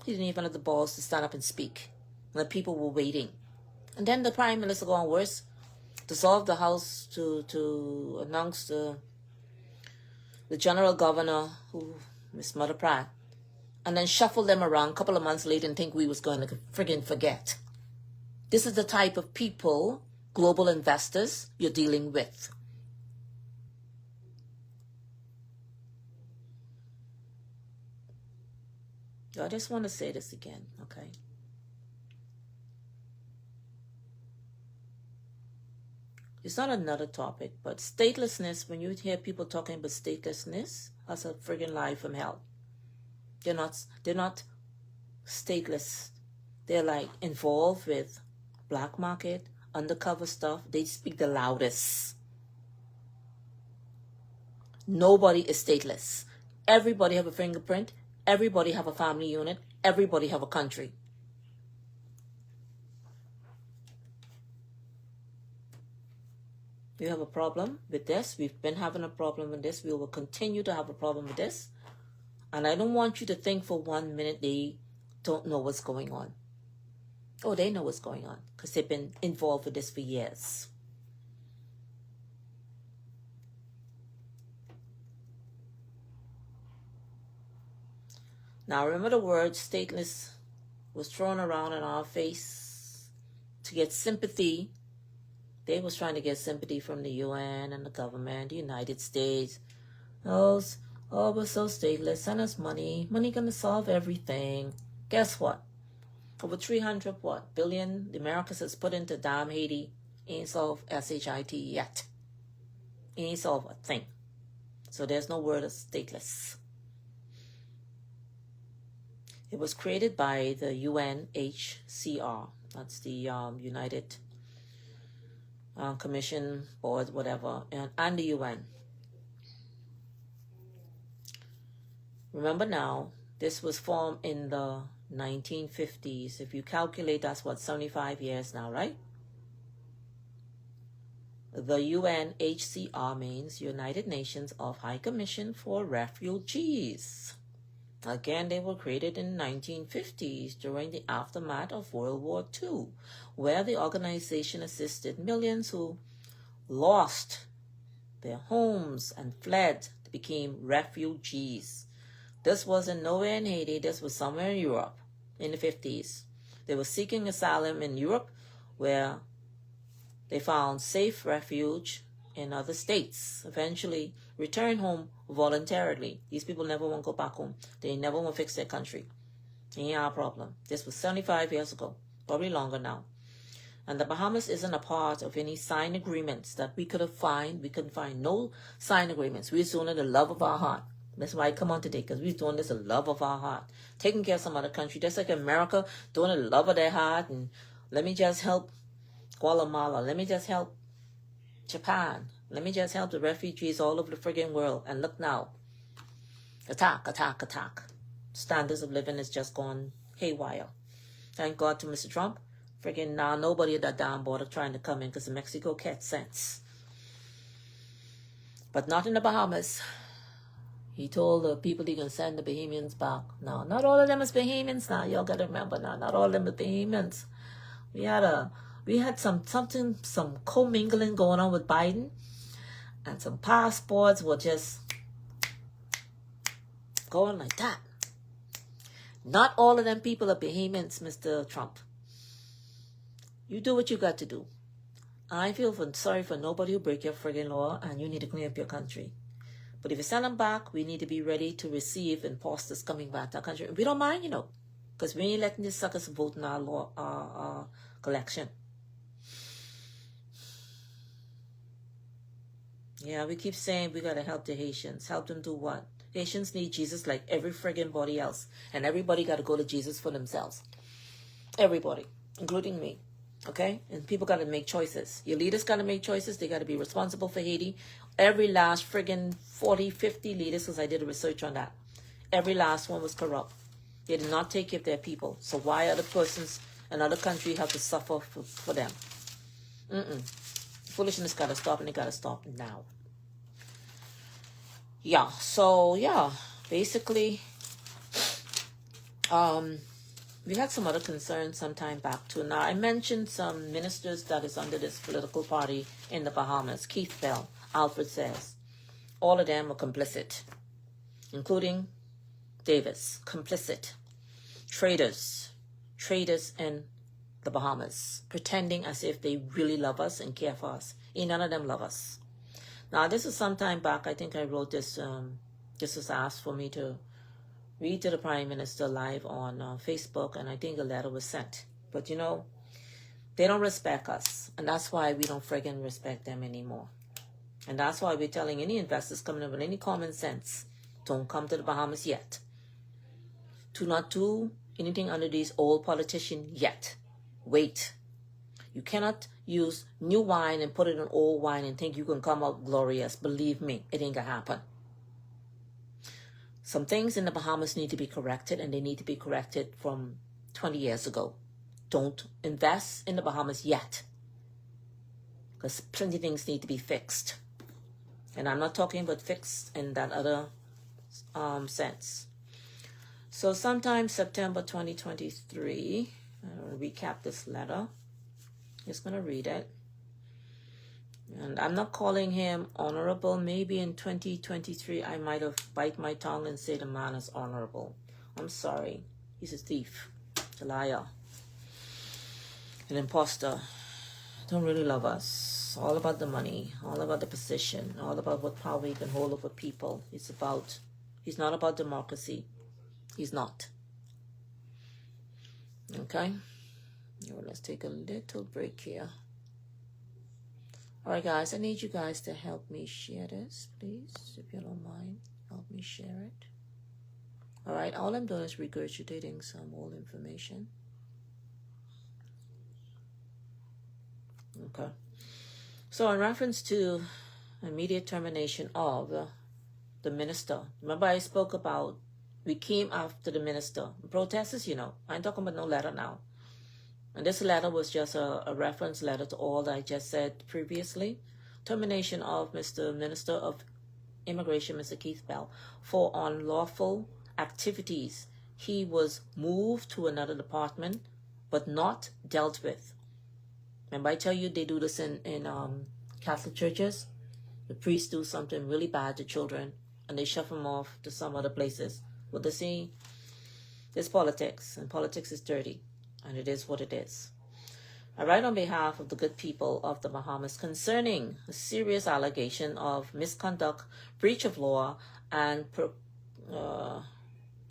He didn't even have the balls to stand up and speak. And the people were waiting. And then the Prime Minister going worse, dissolved the House to announce the General Governor, who Miss Mother Pratt, and then shuffle them around a couple of months later and think we was going to friggin' forget. This is the type of people, global investors, you're dealing with. I just want to say this again, okay? It's not another topic, but statelessness, when you hear people talking about statelessness, that's a friggin' lie from hell. They're not stateless. They're like involved with black market, undercover stuff. They speak the loudest. Nobody is stateless. Everybody have a fingerprint. Everybody have a family unit. Everybody have a country. We have a problem with this. We've been having a problem with this. We will continue to have a problem with this. And I don't want you to think for 1 minute they don't know what's going on. Oh, they know what's going on because they've been involved with this for years. Now, remember the word stateless was thrown around in our face to get sympathy. They was trying to get sympathy from the UN and the government, the United States. Oh, we're so stateless. Send us money. Money gonna solve everything. Guess what? Over 300 billion the Americas has put into damn Haiti. Ain't solved SHIT yet. Ain't solved a thing. So there's no word of stateless. It was created by the UNHCR. That's the United Commission Board, whatever, and the UN. Remember now, this was formed in the 1950s. If you calculate, that's what, 75 years now, right? The UNHCR means United Nations of High Commission for Refugees. Again, they were created in the 1950s during the aftermath of World War II, where the organization assisted millions who lost their homes and fled the became refugees. This wasn't nowhere in Haiti. This was somewhere in Europe in the 50s. They were seeking asylum in Europe, where they found safe refuge in other states. Eventually returned home voluntarily. These people never want to go back home. They never want to fix their country. Ain't our problem. This was 75 years ago, probably longer now. And the Bahamas isn't a part of any signed agreements that we could find. We couldn't find no signed agreements. We're doing it the love of our heart. That's why I come on today, because we're doing this the love of our heart. Taking care of some other country, just like America, doing the love of their heart. And let me just help Guatemala. Let me just help Japan. Let me just help the refugees all over the friggin' world. And look now. Attack, attack, attack. Standards of living is just gone haywire. Thank God to Mr. Trump. Friggin' now nobody at that damn border trying to come in because Mexico can't sense. But not in the Bahamas. He told the people he can send the Bahamians back. No, not all of them is Bahamians now. Y'all gotta remember now, not all of them is Bahamians. We had some commingling going on with Biden, and some passports were just going like that. Not all of them people are Bahamians, Mr. Trump. You do what you got to do. I feel sorry for nobody who break your friggin' law, and you need to clean up your country. But if you send them back, we need to be ready to receive imposters coming back to our country. We don't mind, because we ain't letting these suckers vote in our law, our collection. Yeah, we keep saying we got to help the Haitians. Help them do what? Haitians need Jesus like every friggin' body else. And everybody got to go to Jesus for themselves. Everybody, including me. Okay? And people got to make choices. Your leaders got to make choices. They got to be responsible for Haiti. Every last friggin' 40, 50 leaders, because I did a research on that. Every last one was corrupt. They did not take care of their people. So why other persons in other countries have to suffer for them? Foolishness got to stop, and it got to stop now. Yeah, so, basically, we had some other concerns some time back too. Now, I mentioned some ministers that is under this political party in the Bahamas. Keith Bell, Alfred says. All of them are complicit, including Davis, complicit. Traitors in the Bahamas, pretending as if they really love us and care for us. Ain't none of them love us. Now, this is some time back. I think I wrote this. This was asked for me to read to the Prime Minister live on Facebook, and I think a letter was sent. But, they don't respect us, and that's why we don't friggin' respect them anymore. And that's why we're telling any investors coming in with any common sense, don't come to the Bahamas yet. Do not do anything under these old politicians yet. Wait. You cannot use new wine and put it in old wine and think you can come out glorious. Believe me, it ain't gonna happen. Some things in the Bahamas need to be corrected, and they need to be corrected from 20 years ago. Don't invest in the Bahamas yet, because plenty of things need to be fixed. And I'm not talking about fixed in that other sense. So sometime September 2023, I'll recap this letter. Just going to read it. And I'm not calling him honorable. Maybe in 2023, I might have bite my tongue and say the man is honorable. I'm sorry. He's a thief. A liar. An imposter. Don't really love us. All about the money. All about the position. All about what power he can hold over people. He's not about democracy. He's not. Okay? Well, let's take a little break here. All right, guys, I need you guys to help me share this, please. If you don't mind, help me share it. All right, all I'm doing is regurgitating some old information. Okay. So in reference to immediate termination of the minister, remember I spoke about we came after the minister. Protesters, I ain't talking about no letter now. And this letter was just a reference letter to all that I just said previously. Termination of Mr. Minister of Immigration, Mr. Keith Bell, for unlawful activities. He was moved to another department, but not dealt with. Remember I tell you they do this in Catholic churches? The priests do something really bad to children, and they shove them off to some other places. What they see is politics, and politics is dirty, and it is what it is. I write on behalf of the good people of the Bahamas concerning a serious allegation of misconduct, breach of law, and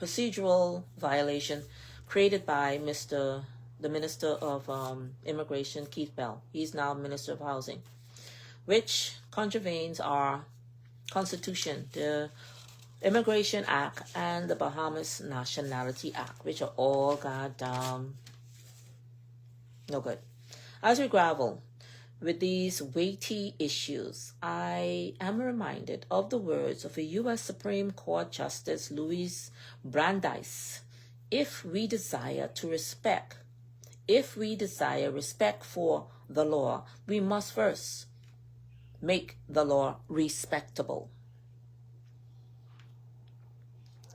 procedural violation created by the Minister of Immigration, Keith Bell. He's now Minister of Housing, which contravenes our Constitution, the Immigration Act, and the Bahamas Nationality Act, which are all goddamn no good. As we gravel with these weighty issues, I am reminded of the words of a U.S. Supreme Court Justice Louis Brandeis. If we desire respect for the law, we must first make the law respectable.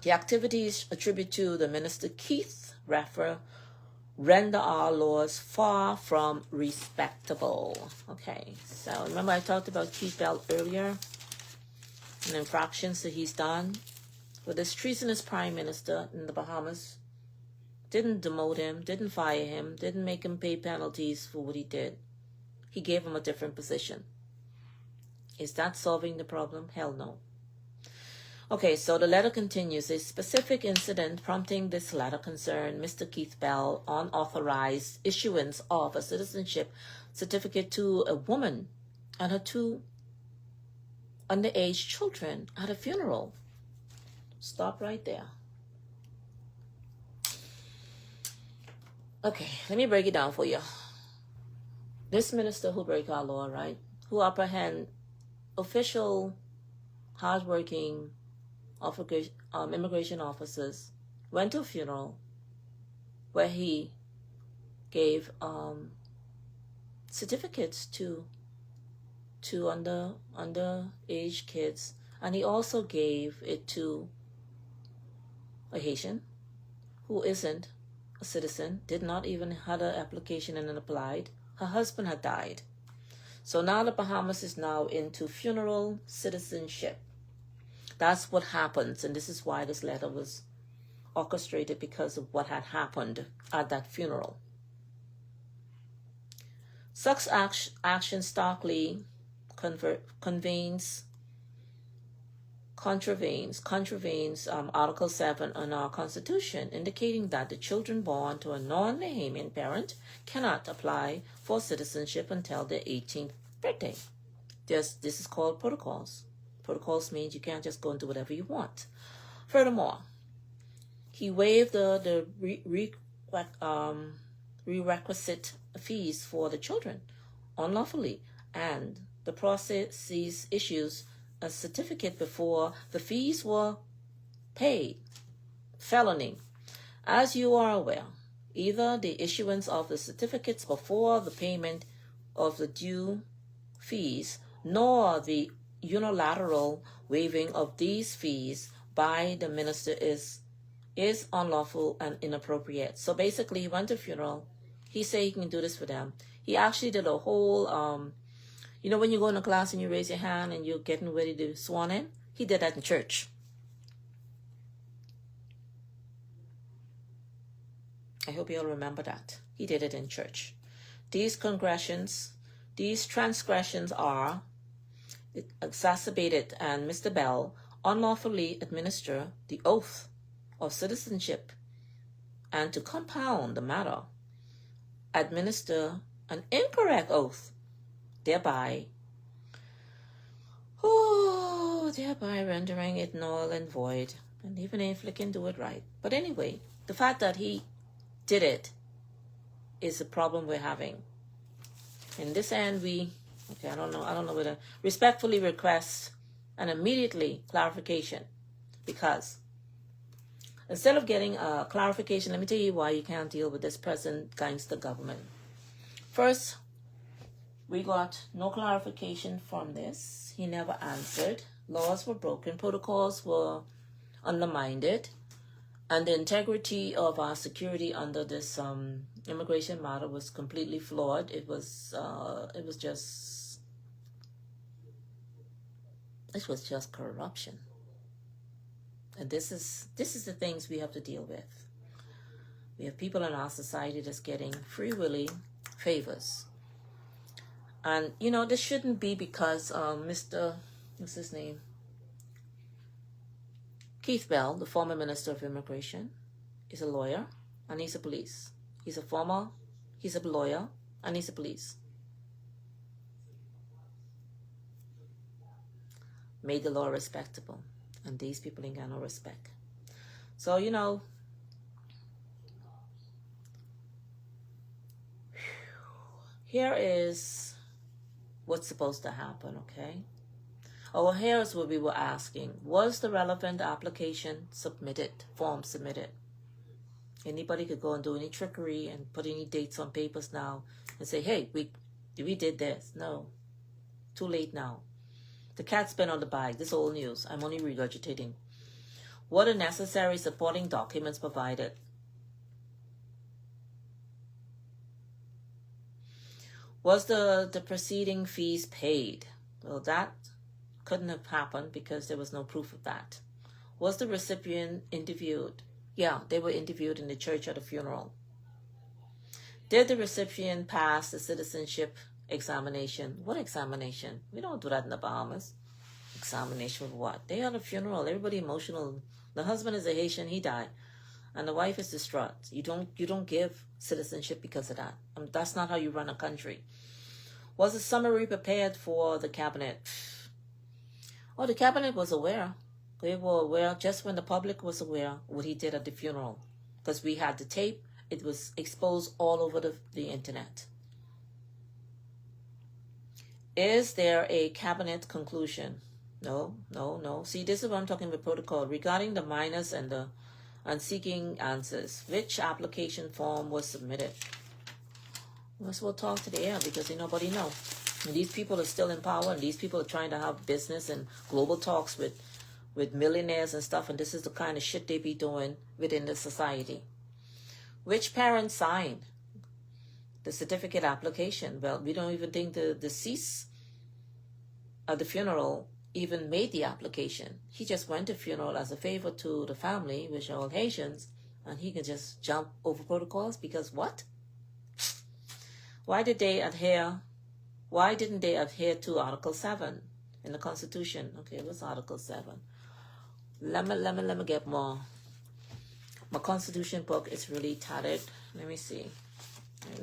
The activities attributed to the Minister Keith render our laws far from respectable. Okay, so remember I talked about Keith Bell earlier and infractions that he's done. Well, this treasonous prime minister in the Bahamas didn't demote him, didn't fire him, didn't make him pay penalties for what he did. He gave him a different position. Is that solving the problem? Hell no. Okay, so the letter continues. A specific incident prompting this letter concerned Mr. Keith Bell unauthorized issuance of a citizenship certificate to a woman and her 2 underage children at a funeral. Stop right there. Okay, let me break it down for you. This minister who break our law, right, who apprehend official, hardworking immigration officers, went to a funeral where he gave certificates to underage kids, and he also gave it to a Haitian who isn't a citizen, did not even had an application and applied. Her husband had died. So now the Bahamas is now into funeral citizenship. That's what happens, and this is why this letter was orchestrated, because of what had happened at that funeral. Such action starkly contravenes Article 7 on our Constitution, indicating that the children born to a non-Bahamian parent cannot apply for citizenship until their 18th birthday. This is called protocols. Protocols means you can't just go and do whatever you want. Furthermore, he waived the prerequisite fees for the children unlawfully, and the process issues a certificate before the fees were paid. Felony. As you are aware, either the issuance of the certificates before the payment of the due fees, nor the unilateral waiving of these fees by the minister is unlawful and inappropriate. So basically, he went to a funeral. He said he can do this for them. He actually did a whole, when you go in a class and you raise your hand and you're getting ready to sworn in, he did that in church. I hope you'll remember that. He did it in church. These transgressions are exacerbated, and Mr. Bell unlawfully administered the oath of citizenship, and to compound the matter, administer an incorrect oath, thereby rendering it null and void, and even if he can do it right. But anyway, the fact that he did it is a problem we're having. In this end, I don't know whether respectfully request an immediately clarification, because instead of getting a clarification, let me tell you why you can't deal with this present gangster government. First, we got no clarification from this. He never answered. Laws were broken. Protocols were undermined. And the integrity of our security under this immigration matter was completely flawed. It was just corruption. And this is the things we have to deal with. We have people in our society that's getting free willy favors. And, you know, this shouldn't be because Mr. What's his name? Keith Bell, the former Minister of Immigration, is a lawyer and he's a police. He's a lawyer and he's a police. Made the law respectable. And these people ain't got no respect. So, you know, here is what's supposed to happen, okay? Oh, well, here's what we were asking. Was the relevant application submitted, form submitted? Anybody could go and do any trickery and put any dates on papers now and say, hey, we did this. No, too late now. The cat's been on the bag. This is old news. I'm only regurgitating. What are necessary supporting documents provided? Was the preceding fees paid? Well, that couldn't have happened because there was no proof of that. Was the recipient interviewed? Yeah, they were interviewed in the church at a funeral. Did the recipient pass the citizenship examination? What examination? We don't do that in the Bahamas. Examination of what? They had a funeral. Everybody emotional. The husband is a Haitian. He died. And the wife is distraught. You don't give citizenship because of that. That's not how you run a country. Was a summary prepared for the cabinet? Oh, the cabinet was aware. They were aware just when the public was aware what he did at the funeral. Because we had the tape. It was exposed all over the internet. Is there a cabinet conclusion? No. See, this is what I'm talking about protocol. Regarding the minors and seeking answers, which application form was submitted? Let's we'll talk to the air because nobody knows. These people are still in power and these people are trying to have business and global talks with millionaires and stuff, and this is the kind of shit they be doing within the society. Which parent signed the certificate application? Well, we don't even think the deceased at the funeral even made the application. He just went to funeral as a favor to the family, which are all Haitians, and he can just jump over protocols because what? Why didn't they adhere to Article 7 in the Constitution? Okay, what's Article 7? Let me get more. My Constitution book is really tattered. Let me see.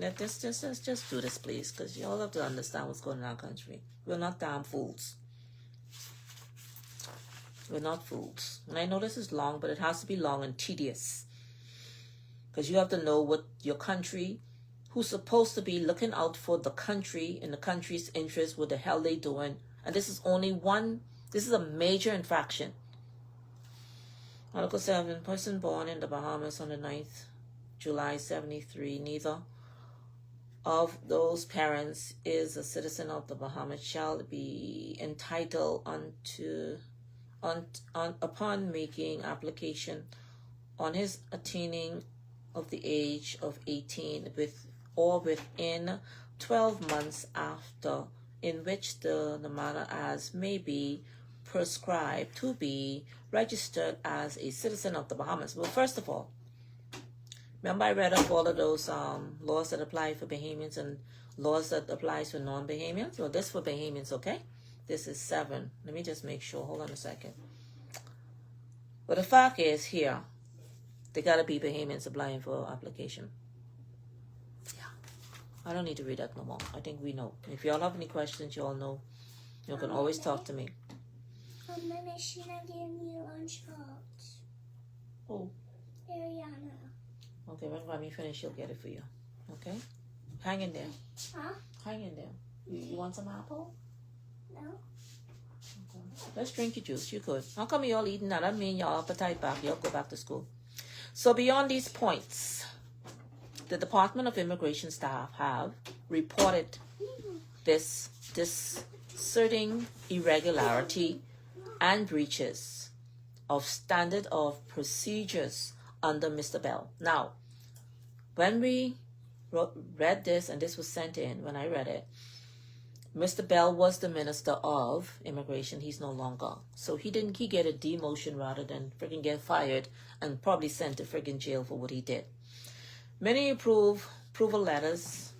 Let's just do this, please, because you all have to understand what's going on in our country. We're not damn fools. We're not fools. And I know this is long, but it has to be long and tedious. Because you have to know what your country, who's supposed to be looking out for the country and the country's interests, what the hell they doing. And this is this is a major infraction. Article 7, person born in the Bahamas on the 9th July 73, neither of those parents is a citizen of the Bahamas shall be entitled upon making application on his attaining of the age of 18 within 12 months after, in which the manner as may be prescribed to be registered as a citizen of the Bahamas. Well, first of all, remember I read up all of those laws that apply for Bahamians and laws that applies for non-Bahamians? Well, this for Bahamians, okay? This is 7. Let me just make sure. Hold on a second. But the fact is here, they got to be Bahamians applying for application. Yeah. I don't need to read that no more. I think we know. If y'all have any questions, y'all know. You can always talk to me. Mama, she's not giving me lunch box. Oh. Ariana. Okay, when Mommy finish, she'll get it for you. Okay? Hang in there. Huh? Hang in there. You want some apple? No. Okay. Let's drink your juice. You could. How come you all eating that? I mean, your appetite back. You'll go back to school. So beyond these points, the Department of Immigration staff have reported this discerning irregularity and breaches of standard of procedures under Mr. Bell. Now, when we read this, and this was sent in when I read it, Mr. Bell was the Minister of Immigration. He's no longer. So he get a demotion rather than friggin' get fired and probably sent to friggin' jail for what he did. Many approval letters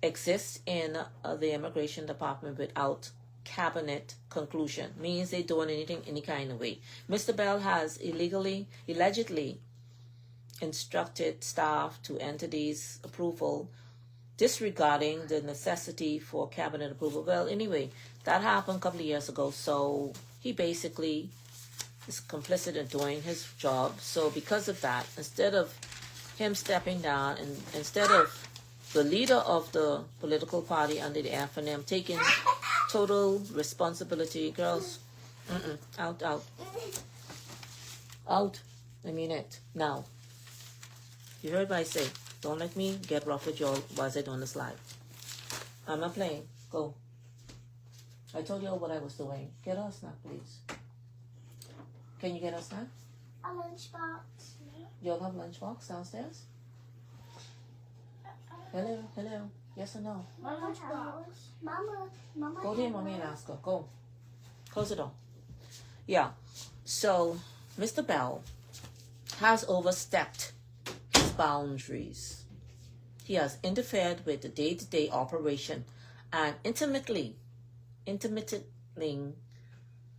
exist in the Immigration Department without cabinet conclusion. Means they doing anything any kind of way. Mr. Bell has allegedly instructed staff to enter these approval, disregarding the necessity for cabinet approval. Well, anyway, that happened a couple of years ago, so he basically is complicit in doing his job. So because of that, instead of him stepping down, and instead of the leader of the political party under the FNM taking total responsibility, girls, out. I mean it. Now, you heard what I say. Don't let me get rough with y'all while I doing this live. I'm not playing. Go. I told y'all what I was doing. Get us a snack, please. Can you get us a snack? A lunchbox. Y'all have lunchbox downstairs? Hello. Yes or no? My lunchbox. Mama. Go there, mommy, and ask her. Go. Close the door. Yeah. So, Mr. Bell has overstepped his boundaries. He has interfered with the day-to-day operation and intermittently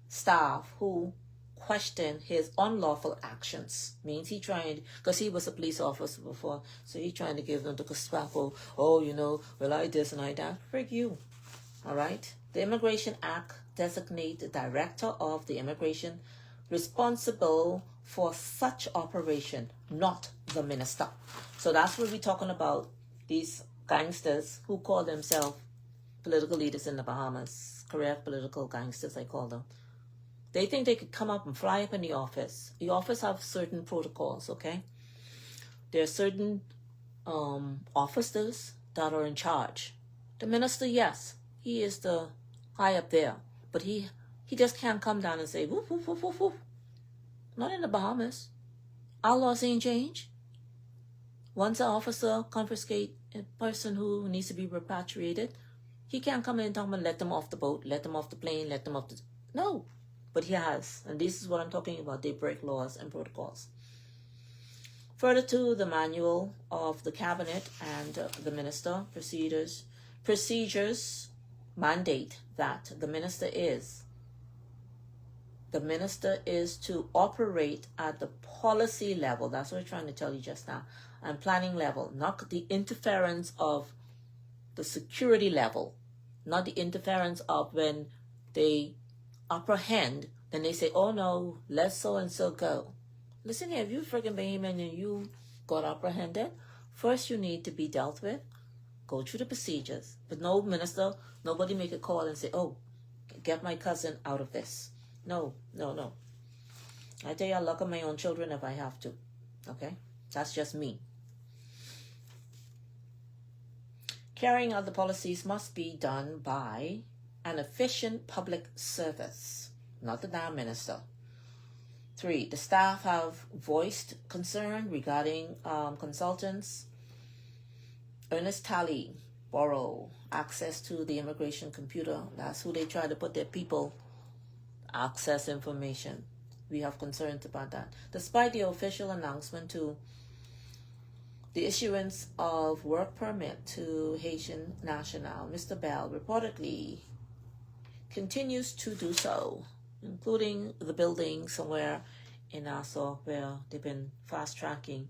staff who question his unlawful actions. Means he trying, because he was a police officer before, so he trying to give them the Gestapo, well, I this and I that. Frig you. All right? The Immigration Act designates the director of the immigration responsible for such operation, not the minister. So that's what we're talking about, these gangsters who call themselves political leaders in the Bahamas. Correct? Political gangsters, I call them. They think they could come up and fly up in the office. The office have certain protocols, okay? There are certain officers that are in charge. The minister, yes, he is the high up there. But he just can't come down and say, woof, woof, woof, woof, woof. Not in the Bahamas. Our laws ain't changed. Once an officer confiscate a person who needs to be repatriated, he can't come in and talk about let them off the boat, let them off the plane, let them off the... No. But he has. And this is what I'm talking about. They break laws and protocols. Further to the manual of the cabinet and the minister, procedures mandate that the minister is to operate at the policy level. That's what I'm trying to tell you just now. And planning level, not the interference of the security level, not the interference of when they apprehend, then they say, oh no, let so-and-so go. Listen here, if you freaking Bahamian and you got apprehended, first you need to be dealt with, go through the procedures. But no minister, nobody make a call and say, oh, get my cousin out of this. No. I tell you, I look at my own children if I have to. Okay? That's just me. Carrying out the policies must be done by an efficient public service, not the damn minister. 3, the staff have voiced concern regarding consultants. Ernest Talley borrow access to the immigration computer. That's who they try to put their people access information. We have concerns about that. Despite the official announcement to the issuance of work permit to Haitian national, Mr. Bell reportedly continues to do so, including the building somewhere in Nassau where they've been fast-tracking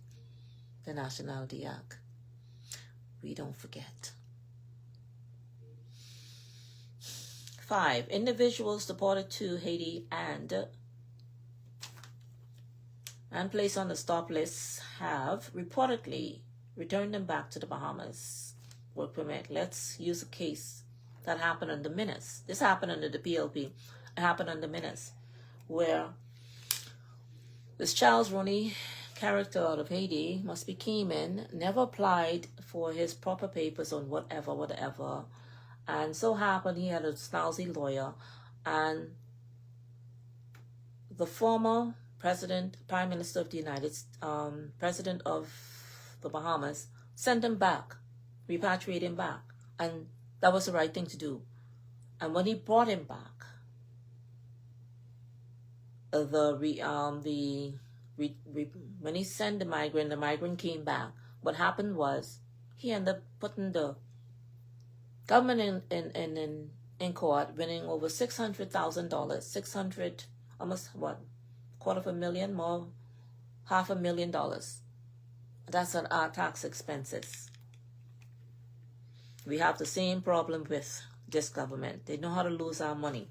the Nationality Act. We don't forget. 5, individuals deported to Haiti and placed on the stop list have reportedly returned them back to the Bahamas. Work permit. Let's use a case that happened under Minas. This happened under the PLP. It happened under Minas, where this Charles Rooney character out of Haiti must be came in, never applied for his proper papers on whatever. And so happened he had a snazzy lawyer, and the former Prime Minister of the President of the Bahamas, sent him back, repatriate him back. And That was the right thing to do. And when he brought him back, when he sent the migrant came back. What happened was he ended up putting the government in court, winning over $600,000, 600, almost what, $250,000 more, $500,000. That's on our tax expenses. We have the same problem with this government. They know how to lose our money.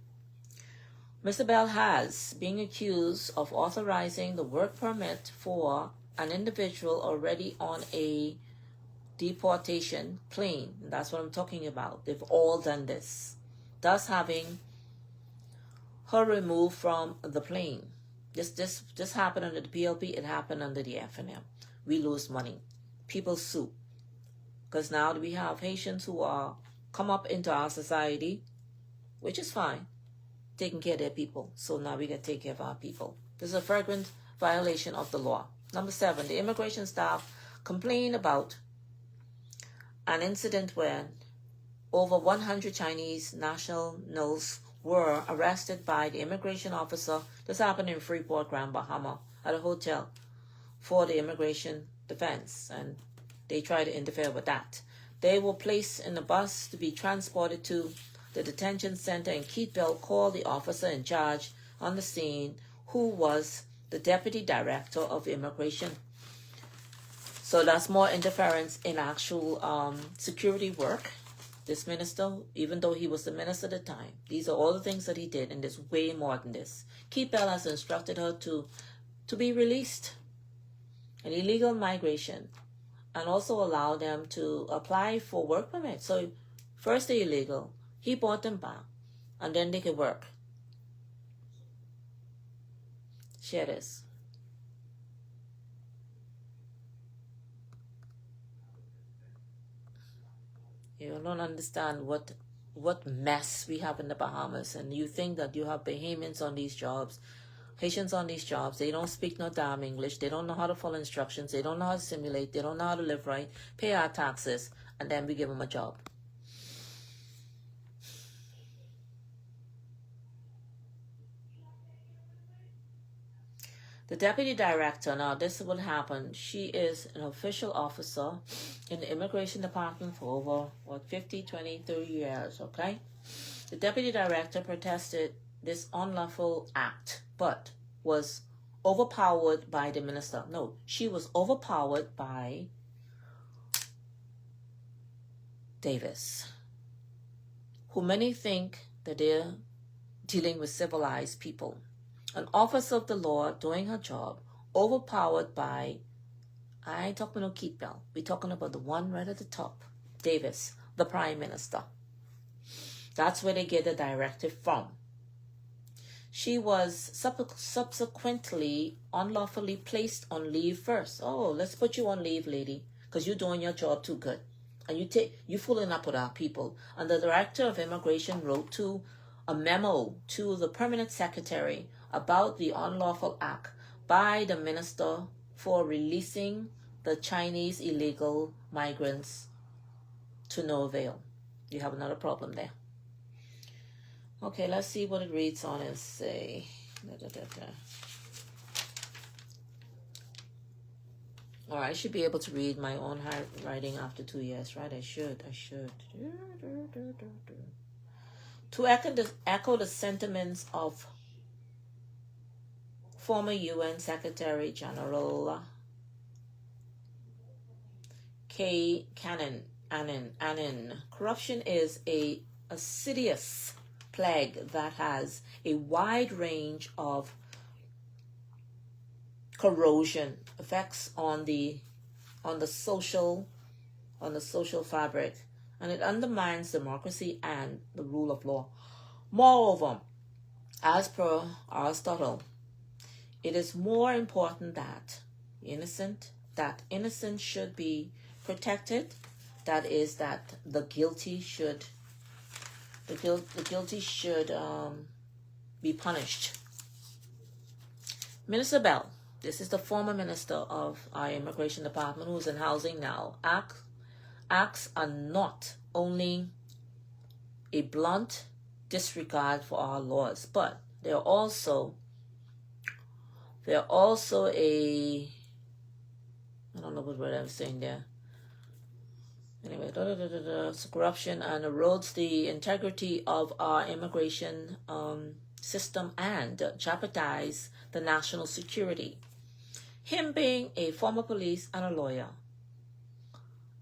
Mr. Bell has been accused of authorizing the work permit for an individual already on a deportation plane. That's what I'm talking about. They've all done this, thus having her removed from the plane. This happened under the PLP. It happened under the FNM. We lose money. People sue. Because now we have Haitians who are come up into our society, which is fine, taking care of their people. So now we got to take care of our people. This is a flagrant violation of the law. Number 7, the immigration staff complained about an incident when over 100 Chinese nationals were arrested by the immigration officer. This happened in Freeport, Grand Bahama, at a hotel for the immigration defense, and they tried to interfere with that. They were placed in a bus to be transported to the detention center, and Keith Bell called the officer in charge on the scene, who was the deputy director of immigration. So that's more interference in actual security work. This minister, even though he was the minister at the time, these are all the things that he did, and there's way more than this. Keith Bell has instructed her to be released, an illegal migration, and also allow them to apply for work permits. So first they're illegal, he brought them back, and then they could work. Share this. You don't understand what mess we have in the Bahamas, and you think that you have Bahamians on these jobs, Haitians on these jobs. They don't speak no damn English. They don't know how to follow instructions. They don't know how to simulate. They don't know how to live right, pay our taxes, and then we give them a job. The deputy director, now this is what happened. She is an official officer in the immigration department for over, 50, 20, 30 years, okay? The deputy director protested this unlawful act, but was overpowered by the minister. No, she was overpowered by Davis, who many think that they're dealing with civilized people. An officer of the law doing her job, overpowered by, I ain't talking about Keith Bell. We're talking about the one right at the top, Davis, the prime minister. That's where they get the directive from. She was subsequently unlawfully placed on leave first. Oh, let's put you on leave, lady, because you're doing your job too good. And you're fooling up with our people. And the director of immigration wrote a memo to the permanent secretary about the unlawful act by the minister for releasing the Chinese illegal migrants to no avail. You have another problem there. Okay, let's see what it reads on and say. All right, I should be able to read my own handwriting after 2 years, right? I should. To echo the sentiments of former UN Secretary General K. Annan, corruption is a assiduous plague that has a wide range of corrosion effects on the social fabric, and it undermines democracy and the rule of law. Moreover, as per Aristotle, it is more important that innocent should be protected. That is, that the guilty should be punished. Minister Bell, this is the former minister of our immigration department, who's in housing now. Acts are not only a blunt disregard for our laws, but they're also a, I don't know what word I'm saying there. Anyway, so corruption and erodes the integrity of our immigration system and jeopardize the national security. Him being a former police and a lawyer,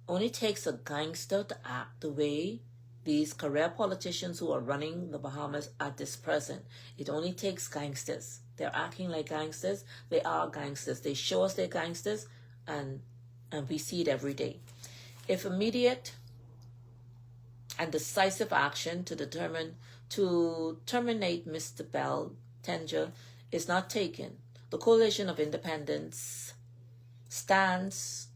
only takes a gangster to act the way these career politicians who are running the Bahamas at this present. It only takes gangsters. They're acting like gangsters. They are gangsters. They show us they're gangsters, and we see it every day. If immediate and decisive action to terminate Mr. Bell tenure is not taken, the Coalition of Independence stands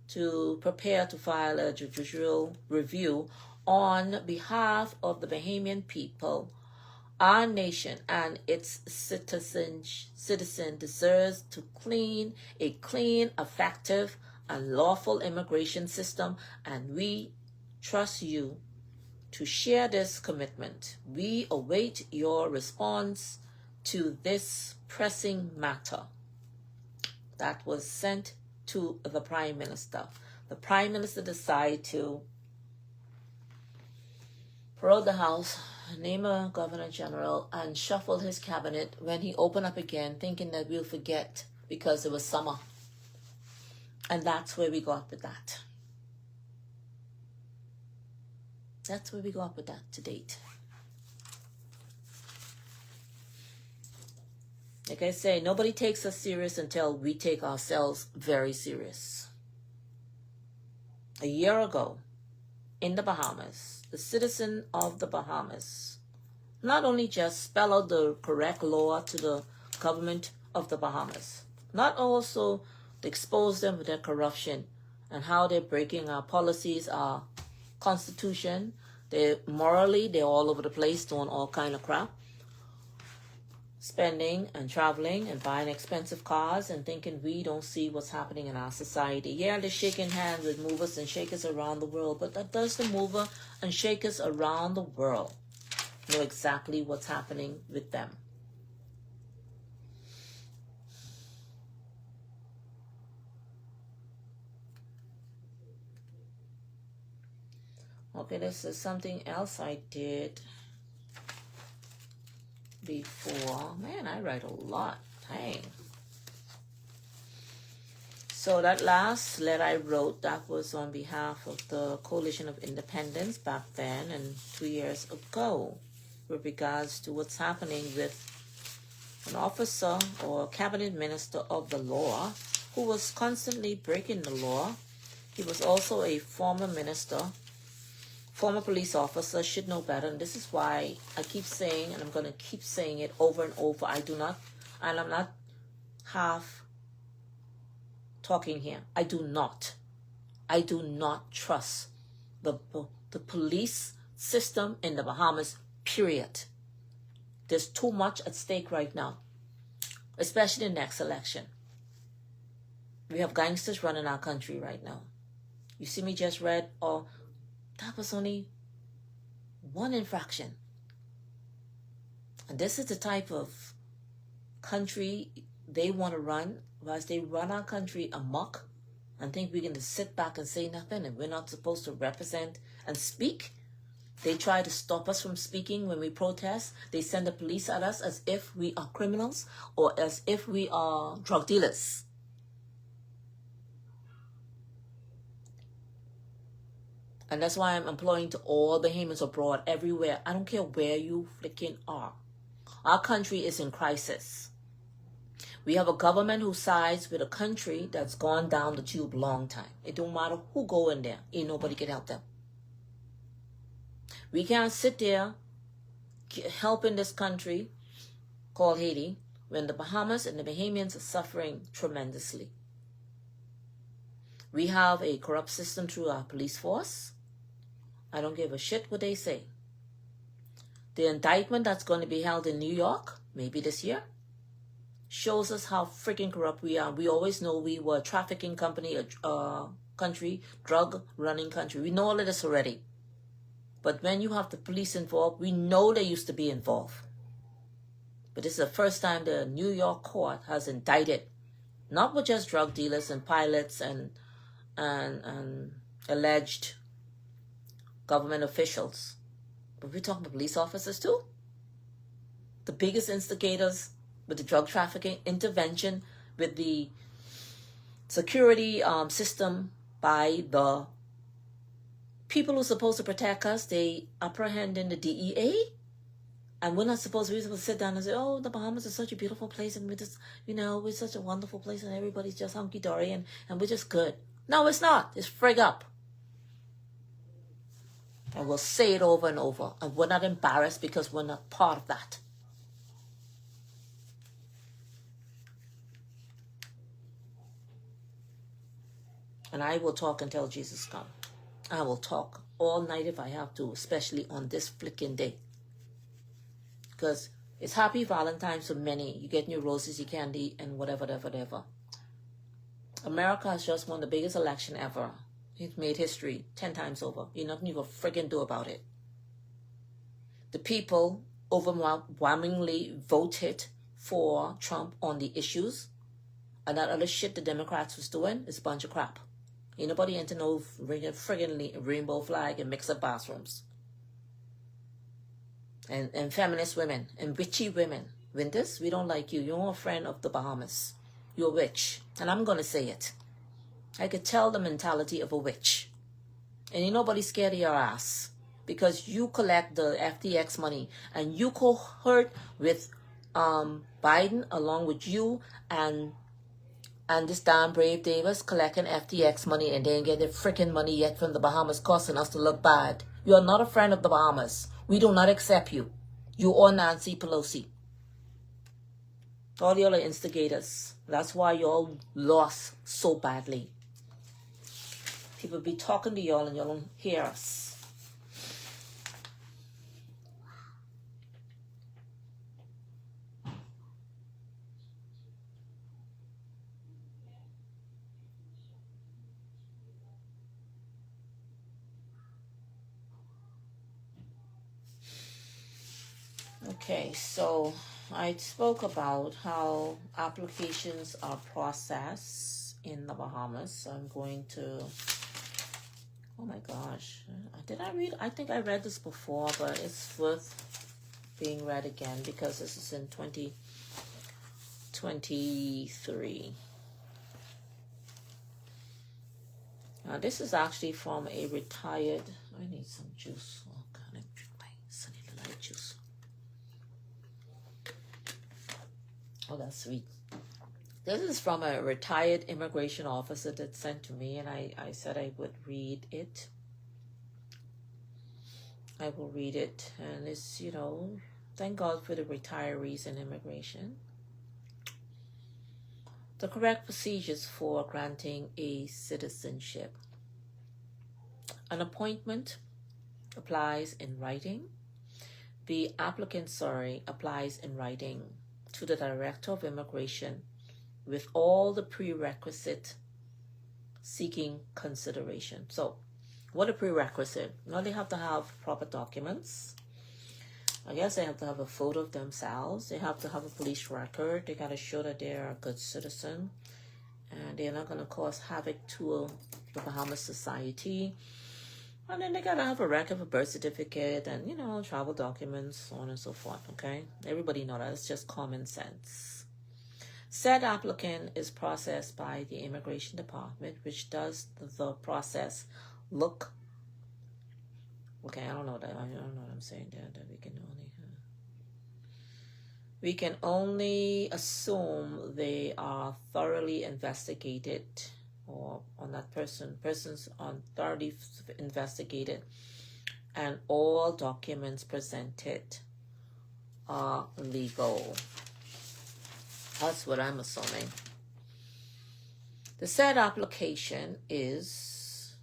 to prepare to file a judicial review on behalf of the Bahamian people. Our nation and its citizen deserves a clean, effective, and lawful immigration system, and we trust you to share this commitment. We await your response to this pressing matter. That was sent to the Prime Minister. The Prime Minister decided to prorogue the House, name a Governor General, and shuffle his cabinet when he opened up again, thinking that we'll forget because it was summer. And that's where we got with that. That's where we got with that to date. Like I say, nobody takes us serious until we take ourselves very serious. A year ago, in the Bahamas, the citizen of the Bahamas not only just spell out the correct law to the government of the Bahamas, not also to expose them for their corruption and how they're breaking our policies, our constitution. They're all over the place doing all kind of crap. Spending and traveling and buying expensive cars and thinking we don't see what's happening in our society. Yeah, they're shaking hands with movers and shakers around the world, but that does the mover and shakers around the world know exactly what's happening with them. Okay, this is something else I did before. Man, I write a lot. Dang. So that last letter I wrote, that was on behalf of the Coalition of Independence back then and 2 years ago with regards to what's happening with an officer or cabinet minister of the law who was constantly breaking the law. He was also a former minister, former police officer, should know better. And this is why I keep saying, and I'm going to keep saying it over and over, I'm not half talking here. I do not trust the police system in the Bahamas, period. There's too much at stake right now, especially the next election. We have gangsters running our country right now. You see me just read, that was only one infraction. And this is the type of country they want to run, whilst they run our country amok and think we're going to sit back and say nothing and we're not supposed to represent and speak. They try to stop us from speaking when we protest. They send the police at us as if we are criminals or as if we are drug dealers. And that's why I'm imploring to all Bahamians abroad, everywhere. I don't care where you flicking are. Our country is in crisis. We have a government who sides with a country that's gone down the tube long time. It don't matter who go in there. Ain't nobody can help them. We can't sit there helping this country called Haiti when the Bahamas and the Bahamians are suffering tremendously. We have a corrupt system through our police force. I don't give a shit what they say. The indictment that's going to be held in New York, maybe this year, shows us how freaking corrupt we are. We always know we were a trafficking company, country, drug running country. We know all of this already. But when you have the police involved, we know they used to be involved. But this is the first time the New York court has indicted, not with just drug dealers and pilots and alleged government officials, but we're talking about police officers too. The biggest instigators with the drug trafficking intervention, with the security system by the people who are supposed to protect us, they apprehending the DEA. And we're not supposed to sit down and say, oh, the Bahamas is such a beautiful place, and we're just, we're such a wonderful place, and everybody's just hunky-dory, and we're just good. No, it's not. It's frig up. And we'll say it over and over. And we're not embarrassed because we're not part of that. And I will talk until Jesus comes. I will talk all night if I have to, especially on this flicking day. Because it's happy Valentine's for many. You get your roses, your candy, and whatever. America has just won the biggest election ever. It made history 10 times over. You're nothing you can friggin' do about it. The people overwhelmingly voted for Trump on the issues. And that other shit the Democrats was doing is a bunch of crap. Ain't nobody into no friggin' rainbow flag and mix-up bathrooms. And feminist women and witchy women. Winters, we don't like you. You're a friend of the Bahamas. You're a witch. And I'm going to say it. I could tell the mentality of a witch. And ain't nobody scared of your ass. Because you collect the FTX money. And you cohort with Biden along with you and this damn Brave Davis collecting FTX money, and they ain't get their freaking money yet from the Bahamas, causing us to look bad. You are not a friend of the Bahamas. We do not accept you. You or Nancy Pelosi. All y'all are instigators. That's why y'all lost so badly. People be talking to y'all and y'all don't hear us. Okay, so I spoke about how applications are processed in the Bahamas. I'm going to, oh my gosh, did I read? I think I read this before, but it's worth being read again because this is in 2023. Now, this is actually from a retired, I need some juice. Oh God, I drink my Sunny Delight juice. Oh, that's sweet. This is from a retired immigration officer that sent to me, and I said I would read it. I will read it, and it's, thank God for the retirees in immigration. The correct procedures for granting a citizenship. An appointment applies in writing. The applicant, applies in writing to the Director of Immigration with all the prerequisite seeking consideration. So, what a prerequisite? Well, they have to have proper documents. I guess they have to have a photo of themselves. They have to have a police record. They got to show that they're a good citizen. And they're not going to cause havoc to the Bahamas society. And then they got to have a record of a birth certificate and, travel documents, so on and so forth, okay? Everybody know that. It's just common sense. Said applicant is processed by the Immigration Department, which does the process look... Okay, I don't know what I'm saying there. That we can only assume they are thoroughly investigated, or on that persons on thoroughly investigated, and all documents presented are legal. That's what I'm assuming. The said application is,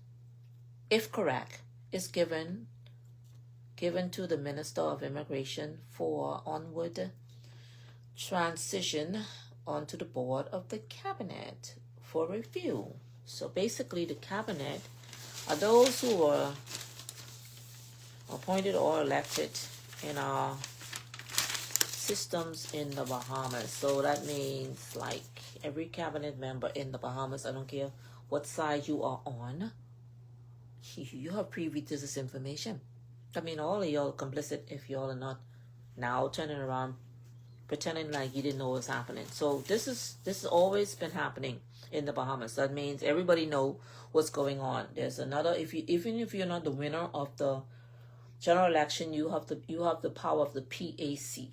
if correct, is given to the Minister of Immigration for onward transition onto the board of the Cabinet for review. So basically the Cabinet are those who are appointed or elected in our systems in the Bahamas. So that means like every cabinet member in the Bahamas, I don't care what side you are on, you have privy to this information. I mean, all of y'all complicit if y'all are not now turning around pretending like you didn't know what was happening. So this has always been happening in the Bahamas. That means everybody know what's going on. There's another, even if you're not the winner of the general election, you have the power of the PAC.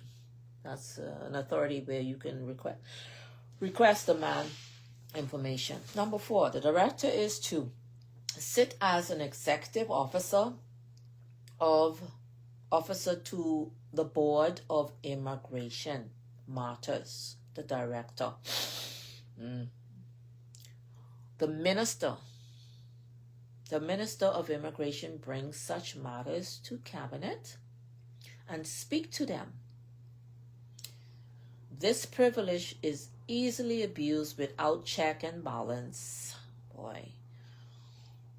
That's an authority where you can request the man information. Number 4, the director is to sit as an executive officer to the Board of Immigration Matters, the director. The Minister of Immigration brings such matters to cabinet and speak to them. This privilege is easily abused without check and balance. Boy,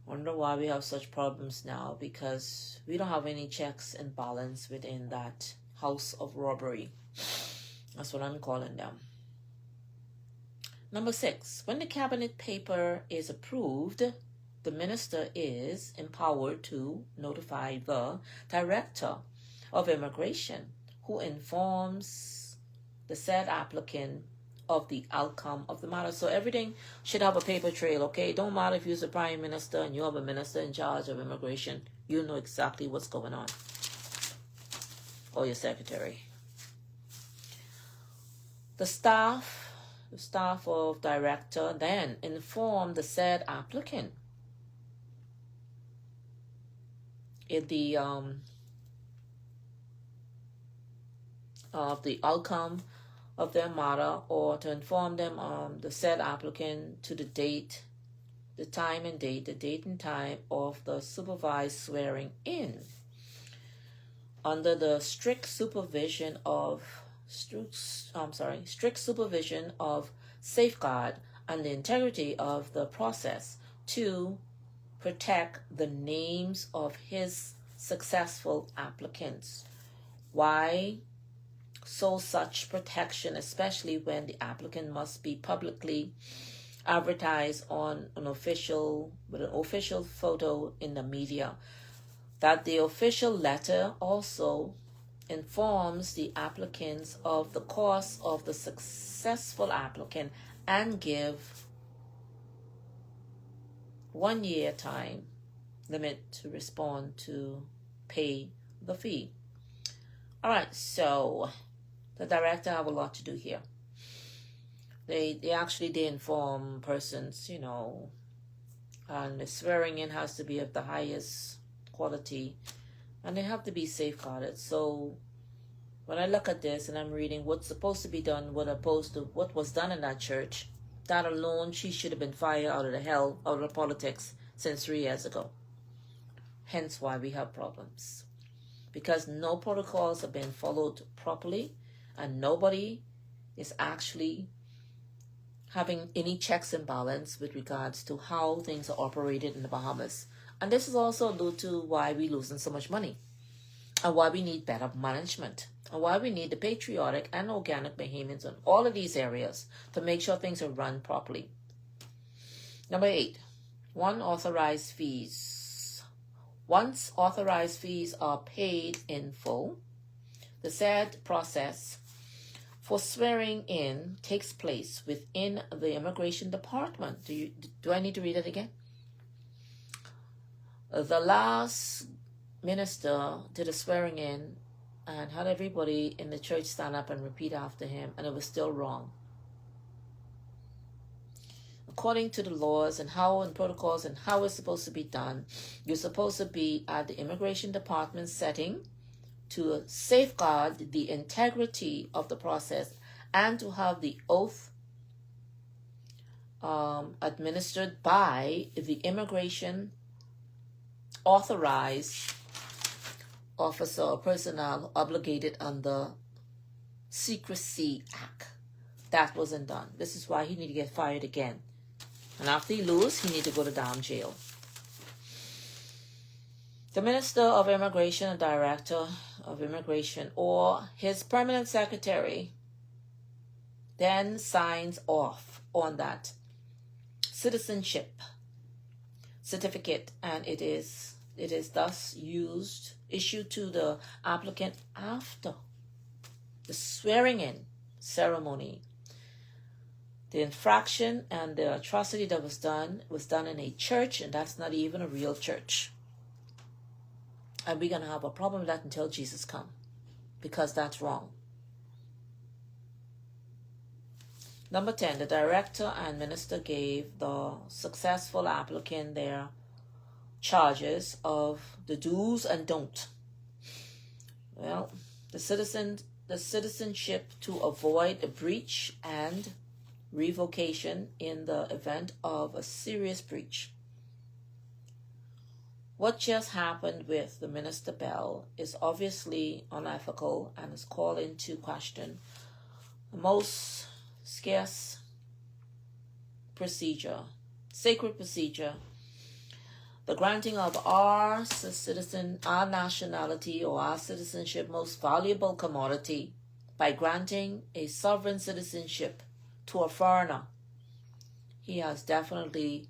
wonder why we have such problems now, because we don't have any checks and balance within that house of robbery. That's what I'm calling them. Number 6, when the cabinet paper is approved, the minister is empowered to notify the director of immigration, who informs the said applicant of the outcome of the matter. So everything should have a paper trail, okay? Don't matter if you're the prime minister and you have a minister in charge of immigration. You know exactly what's going on. Or your secretary. The staff of director then inform the said applicant of the outcome of their matter, or to inform them the said applicant to the date, the time and date, the date and time of the supervised swearing in, under the strict supervision of safeguard and the integrity of the process, to protect the names of his successful applicants. Why so such protection, especially when the applicant must be publicly advertised with an official photo in the media? That the official letter also informs the applicants of the course of the successful applicant and give 1 year time limit to respond to pay the fee. All right, so the director have a lot to do here. They inform persons, and the swearing in has to be of the highest quality, and they have to be safeguarded. So when I look at this and I'm reading what's supposed to be done, what opposed to what was done in that church, that alone, she should have been fired out of the politics since 3 years ago. Hence why we have problems. Because no protocols have been followed properly, and nobody is actually having any checks and balance with regards to how things are operated in the Bahamas. And this is also due to why we're losing so much money, and why we need better management, and why we need the patriotic and organic Bahamians in all of these areas to make sure things are run properly. Number 8, once authorized fees are paid in full, the said process for swearing in takes place within the immigration department. Do I need to read it again? The last minister did a swearing in and had everybody in the church stand up and repeat after him, and it was still wrong. According to the laws and protocols and how it's supposed to be done, you're supposed to be at the immigration department setting to safeguard the integrity of the process and to have the oath administered by the immigration authorized officer or personnel obligated under Secrecy Act. That wasn't done. This is why he need to get fired again. And after he lose, he need to go to damn jail. The Minister of Immigration and Director of Immigration or his permanent secretary then signs off on that citizenship certificate, and it is thus issued to the applicant after the swearing in ceremony. The infraction and the atrocity that was done in a church, and that's not even a real church. And we're going to have a problem with that until Jesus comes, because that's wrong. Number 10, the director and minister gave the successful applicant their charges of the do's and don't. Well, the citizenship to avoid a breach and revocation in the event of a serious breach. What just happened with the Minister Bell is obviously unethical and is called into question the most scarce procedure, sacred procedure, the granting of our nationality or our citizenship, most valuable commodity, by granting a sovereign citizenship to a foreigner. He has definitely,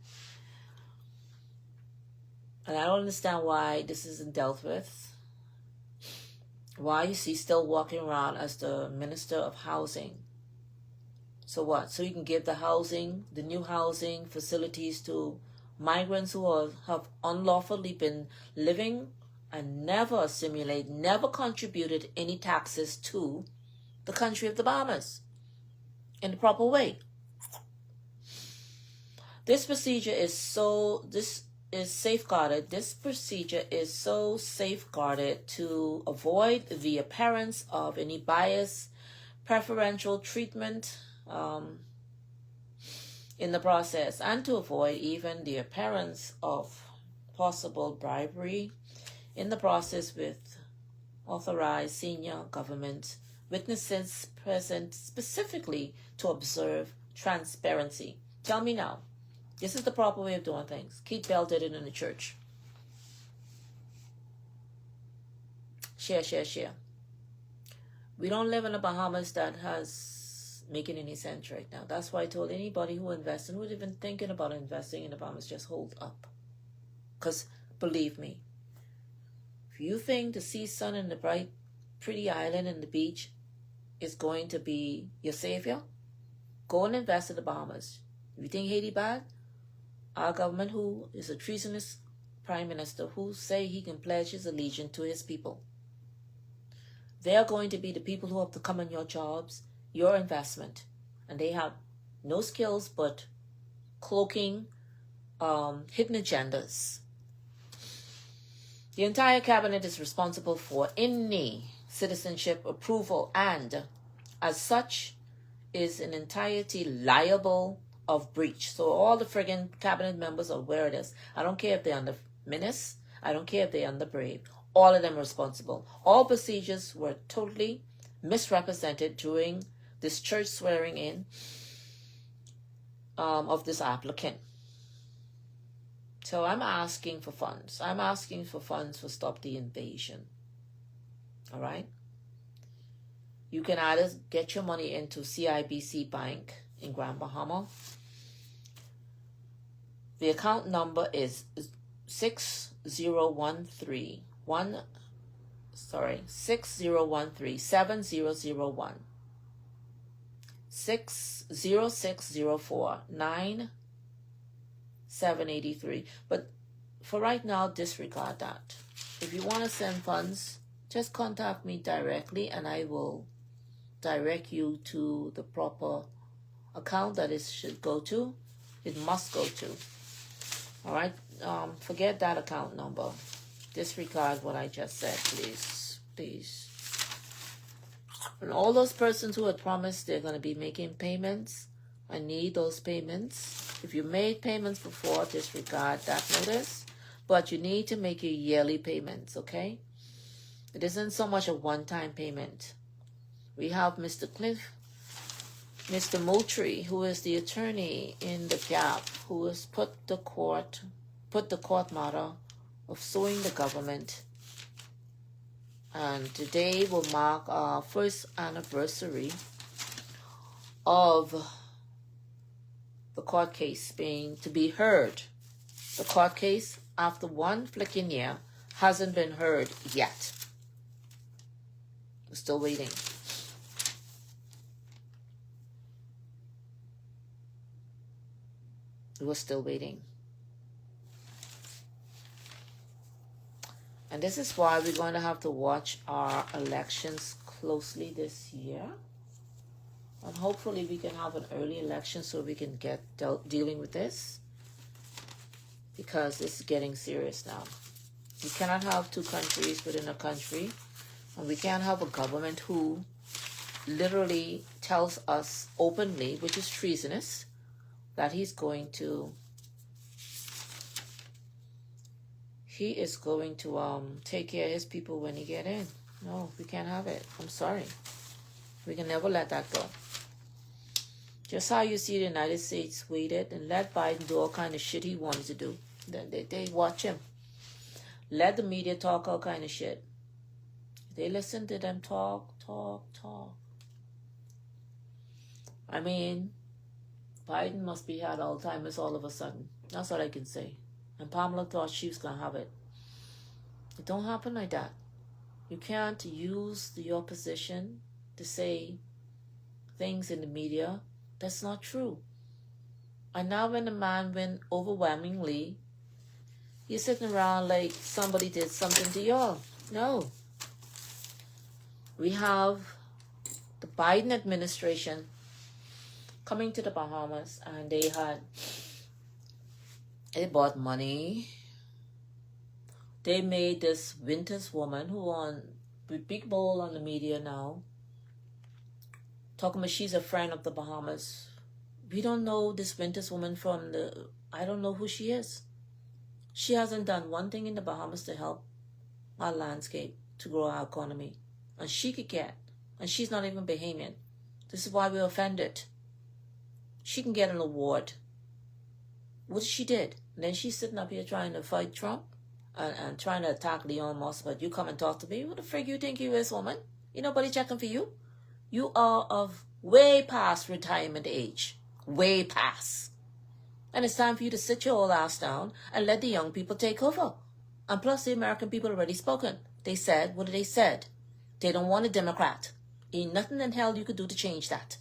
and I don't understand why this isn't dealt with. Why is he still walking around as the Minister of Housing? So what? So you can give the new housing facilities to migrants who have unlawfully been living and never assimilated, never contributed any taxes to the country of the Bahamas in the proper way. This procedure is safeguarded. This procedure is so safeguarded to avoid the appearance of any bias, preferential treatment in the process, and to avoid even the appearance of possible bribery in the process, with authorized senior government witnesses present specifically to observe transparency. Tell me now, this is the proper way of doing things. Keith Bell did it in the church. Share. We don't live in the Bahamas that has making any sense right now. That's why I told anybody who invests and who's even thinking about investing in the Bahamas, just hold up. Because believe me, if you think the sea, sun, and the bright, pretty island and the beach is going to be your savior, go and invest in the Bahamas. If you think Haiti bad, our government, who is a treasonous prime minister who say he can pledge his allegiance to his people, they are going to be the people who have to come on your jobs, your investment, and they have no skills but cloaking hidden agendas. The entire cabinet is responsible for any citizenship approval, and as such is in entirety liable of breach. So all the friggin' cabinet members are aware of this. I don't care if they're on the Menace, I don't care if they're on the Brave, all of them are responsible. All procedures were totally misrepresented during this church swearing in of this applicant. So I'm asking for funds. I'm asking for funds for Stop the Invasion. All right? You can either get your money into CIBC Bank in Grand Bahama. The account number is 6013 7001 60604 9783. But for right now, disregard that. If you want to send funds, just contact me directly and I will direct you to the proper account that it should go to. It must go to. All right? Forget that account number. Disregard what I just said, please. Please. And all those persons who had promised they're going to be making payments, I need those payments. If you made payments before, disregard that notice. But you need to make your yearly payments, okay? It isn't so much a one-time payment. We have Mr. Moultrie, who is the attorney in the Gap, who has put the court matter of suing the government. And today will mark our first anniversary of the court case being to be heard. The court case, after one flicking year, hasn't been heard yet. We're still waiting. We're still waiting. And this is why we're going to have to watch our elections closely this year. And hopefully we can have an early election so we can get dealing with this. Because it's getting serious now. We cannot have two countries within a country. And we can't have a government who literally tells us openly, which is treasonous, that he is going to take care of his people when he get in. No, we can't have it. I'm sorry. We can never let that go. Just how you see the United States waited and let Biden do all kind of shit he wanted to do. Then they watch him. Let the media talk all kind of shit. They listen to them talk. I mean, Biden must be had Alzheimer's all of a sudden. That's what I can say. And Pamela thought she was going to have it. It don't happen like that. You can't use your position to say things in the media that's not true. And now when the man went overwhelmingly, you're sitting around like somebody did something to y'all. No. We have the Biden administration coming to the Bahamas, and they bought money. They made this Winters woman who on with big bowl on the media now, talking about she's a friend of the Bahamas. We don't know this Winters woman I don't know who she is. She hasn't done one thing in the Bahamas to help our landscape, to grow our economy. And she could get, and she's not even Bahamian. This is why we're offended. She can get an award. What she did. And then she's sitting up here trying to fight Trump and trying to attack Leon Musk. But you come and talk to me. What the frig you think you is, woman? Ain't nobody checking for you. You are of way past retirement age. Way past. And it's time for you to sit your old ass down and let the young people take over. And plus the American people already spoken. They said, what did they said? They don't want a Democrat. Ain't nothing in hell you could do to change that.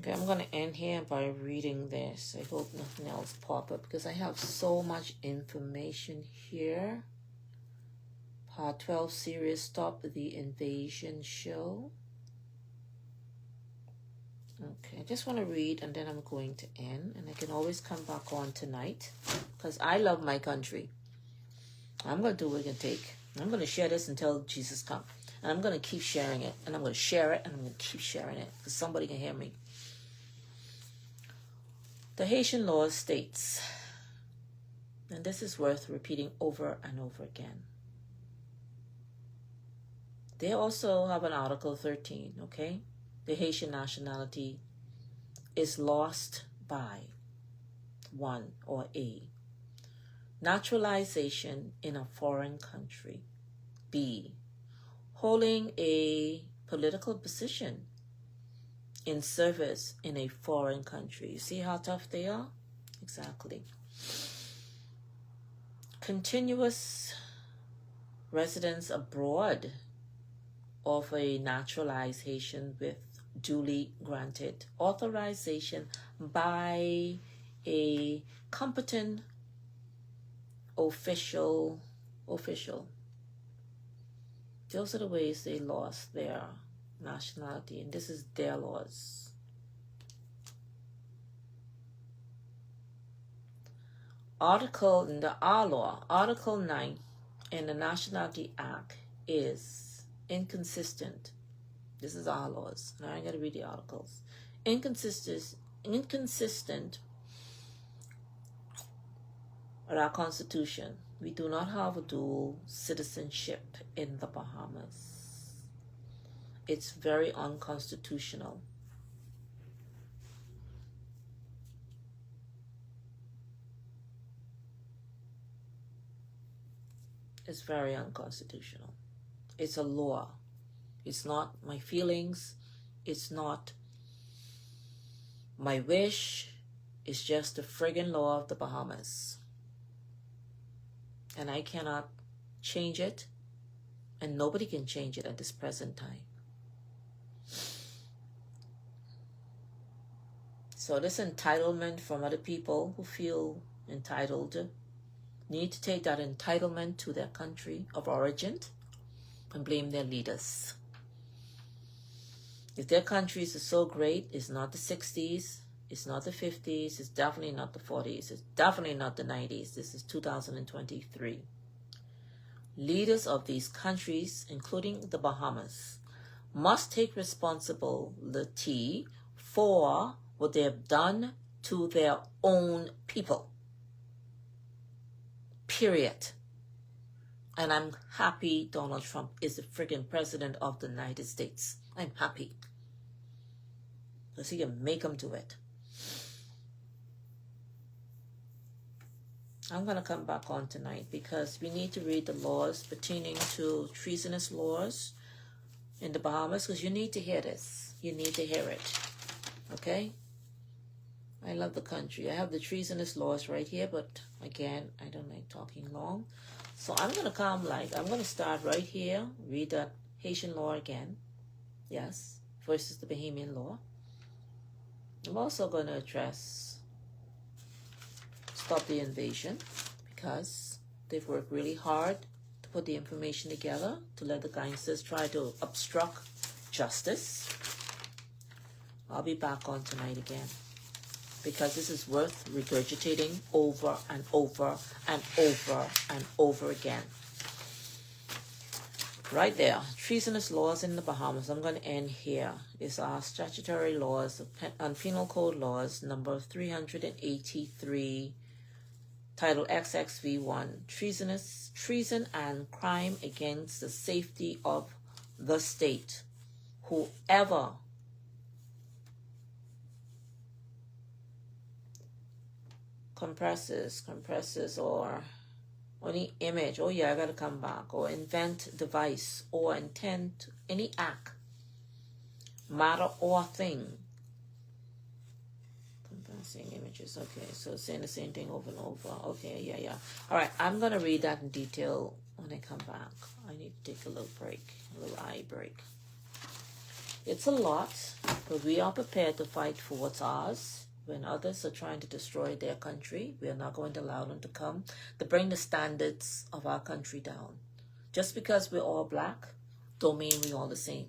Okay, I'm going to end here by reading this. I hope nothing else pop up because I have so much information here. Part 12 series, Stop the Invasion Show. Okay, I just want to read and then I'm going to end. And I can always come back on tonight because I love my country. I'm going to do what it can take. I'm going to share this until Jesus comes. And I'm going to keep sharing it. And I'm going to share it and I'm going to keep sharing it because somebody can hear me. The Haitian law states, and this is worth repeating over and over again. They also have an Article 13, okay? The Haitian nationality is lost by 1 or A, naturalization in a foreign country. B, holding a political position in service in a foreign country. You see how tough they are? Exactly. Continuous residence abroad of a naturalized Haitian with duly granted authorization by a competent official. Those are the ways they lost their nationality, and this is their laws. Article in the our law, Article 9 in the Nationality Act is inconsistent. This is our laws. Now I got to read the articles. Inconsistent inconsistent with our Constitution. We do not have a dual citizenship in the Bahamas. It's very unconstitutional. It's very unconstitutional. It's a law. It's not my feelings. It's not my wish. It's just the friggin' law of the Bahamas. And I cannot change it. And nobody can change it at this present time. So this entitlement from other people who feel entitled need to take that entitlement to their country of origin and blame their leaders. If their countries are so great, it's not the 60s, it's not the 50s, it's definitely not the 40s, it's definitely not the 90s. This is 2023. Leaders of these countries, including the Bahamas, must take responsibility for what they have done to their own people. Period. And I'm happy Donald Trump is the friggin' president of the United States. I'm happy. Because he can make them do it. I'm going to come back on tonight because we need to read the laws pertaining to treasonous laws in the Bahamas, because you need to hear this. You need to hear it. Okay? I love the country. I have the treasonous laws right here, but again, I don't like talking long. So I'm going to I'm going to start right here, read the Haitian law again. Yes, versus the Bahamian law. I'm also going to address Stop the Invasion, because they've worked really hard to put the information together to let the gangsters try to obstruct justice. I'll be back on tonight again, because this is worth regurgitating over and over and over and over again. Right there, treasonous laws in the Bahamas. I'm going to end here. Is our statutory laws and penal code laws number 383, title XXV1, treason and crime against the safety of the state. Whoever compresses or any image, oh yeah, I gotta come back, or invent device or intent any act, matter or thing. Compressing images, okay, so saying the same thing over and over. Okay, yeah. All right, I'm gonna read that in detail when I come back. I need to take a little break, a little eye break. It's a lot, but we are prepared to fight for what's ours. When others are trying to destroy their country, we are not going to allow them to come to bring the standards of our country down. Just because we're all black, don't mean we're all the same.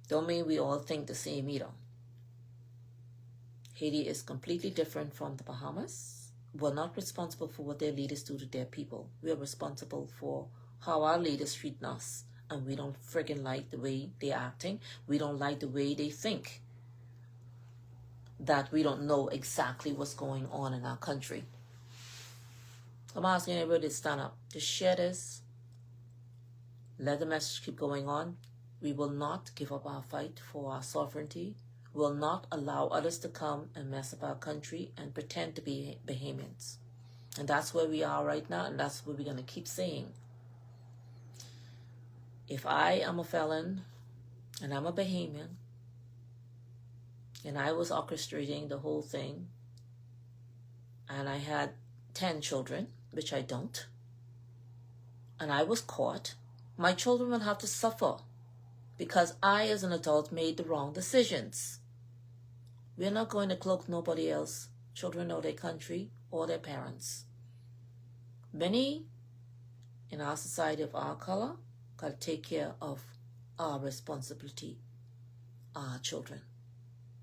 Don't mean we all think the same either. Haiti is completely different from the Bahamas. We're not responsible for what their leaders do to their people. We are responsible for how our leaders treat us. And we don't friggin' like the way they're acting. We don't like the way they think. That we don't know exactly what's going on in our country. I'm asking everybody to stand up, to share this. Let the message keep going on. We will not give up our fight for our sovereignty. We will not allow others to come and mess up our country and pretend to be Bahamians. And that's where we are right now, and that's what we're going to keep saying. If I am a felon and I'm a Bahamian, and I was orchestrating the whole thing, and I had 10 children, which I don't, and I was caught, my children will have to suffer because I, as an adult, made the wrong decisions. We're not going to cloak nobody else, children or their country or their parents. Many in our society of our color got to take care of our responsibility, our children.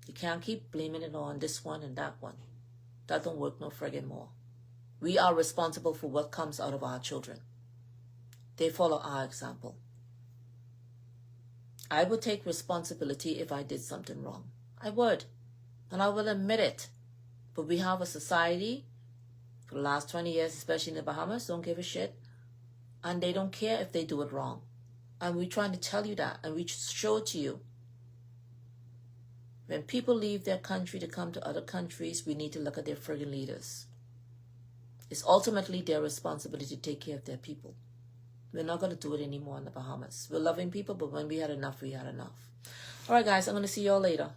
You can't keep blaming it on this one and that one. That don't work no friggin' more. We are responsible for what comes out of our children. They follow our example. I would take responsibility if I did something wrong. I would. And I will admit it. But we have a society for the last 20 years, especially in the Bahamas, don't give a shit. And they don't care if they do it wrong. And we're trying to tell you that. And we show it to you. When people leave their country to come to other countries, we need to look at their friggin' leaders. It's ultimately their responsibility to take care of their people. We're not going to do it anymore in the Bahamas. We're loving people, but when we had enough, we had enough. All right, guys, I'm going to see y'all later.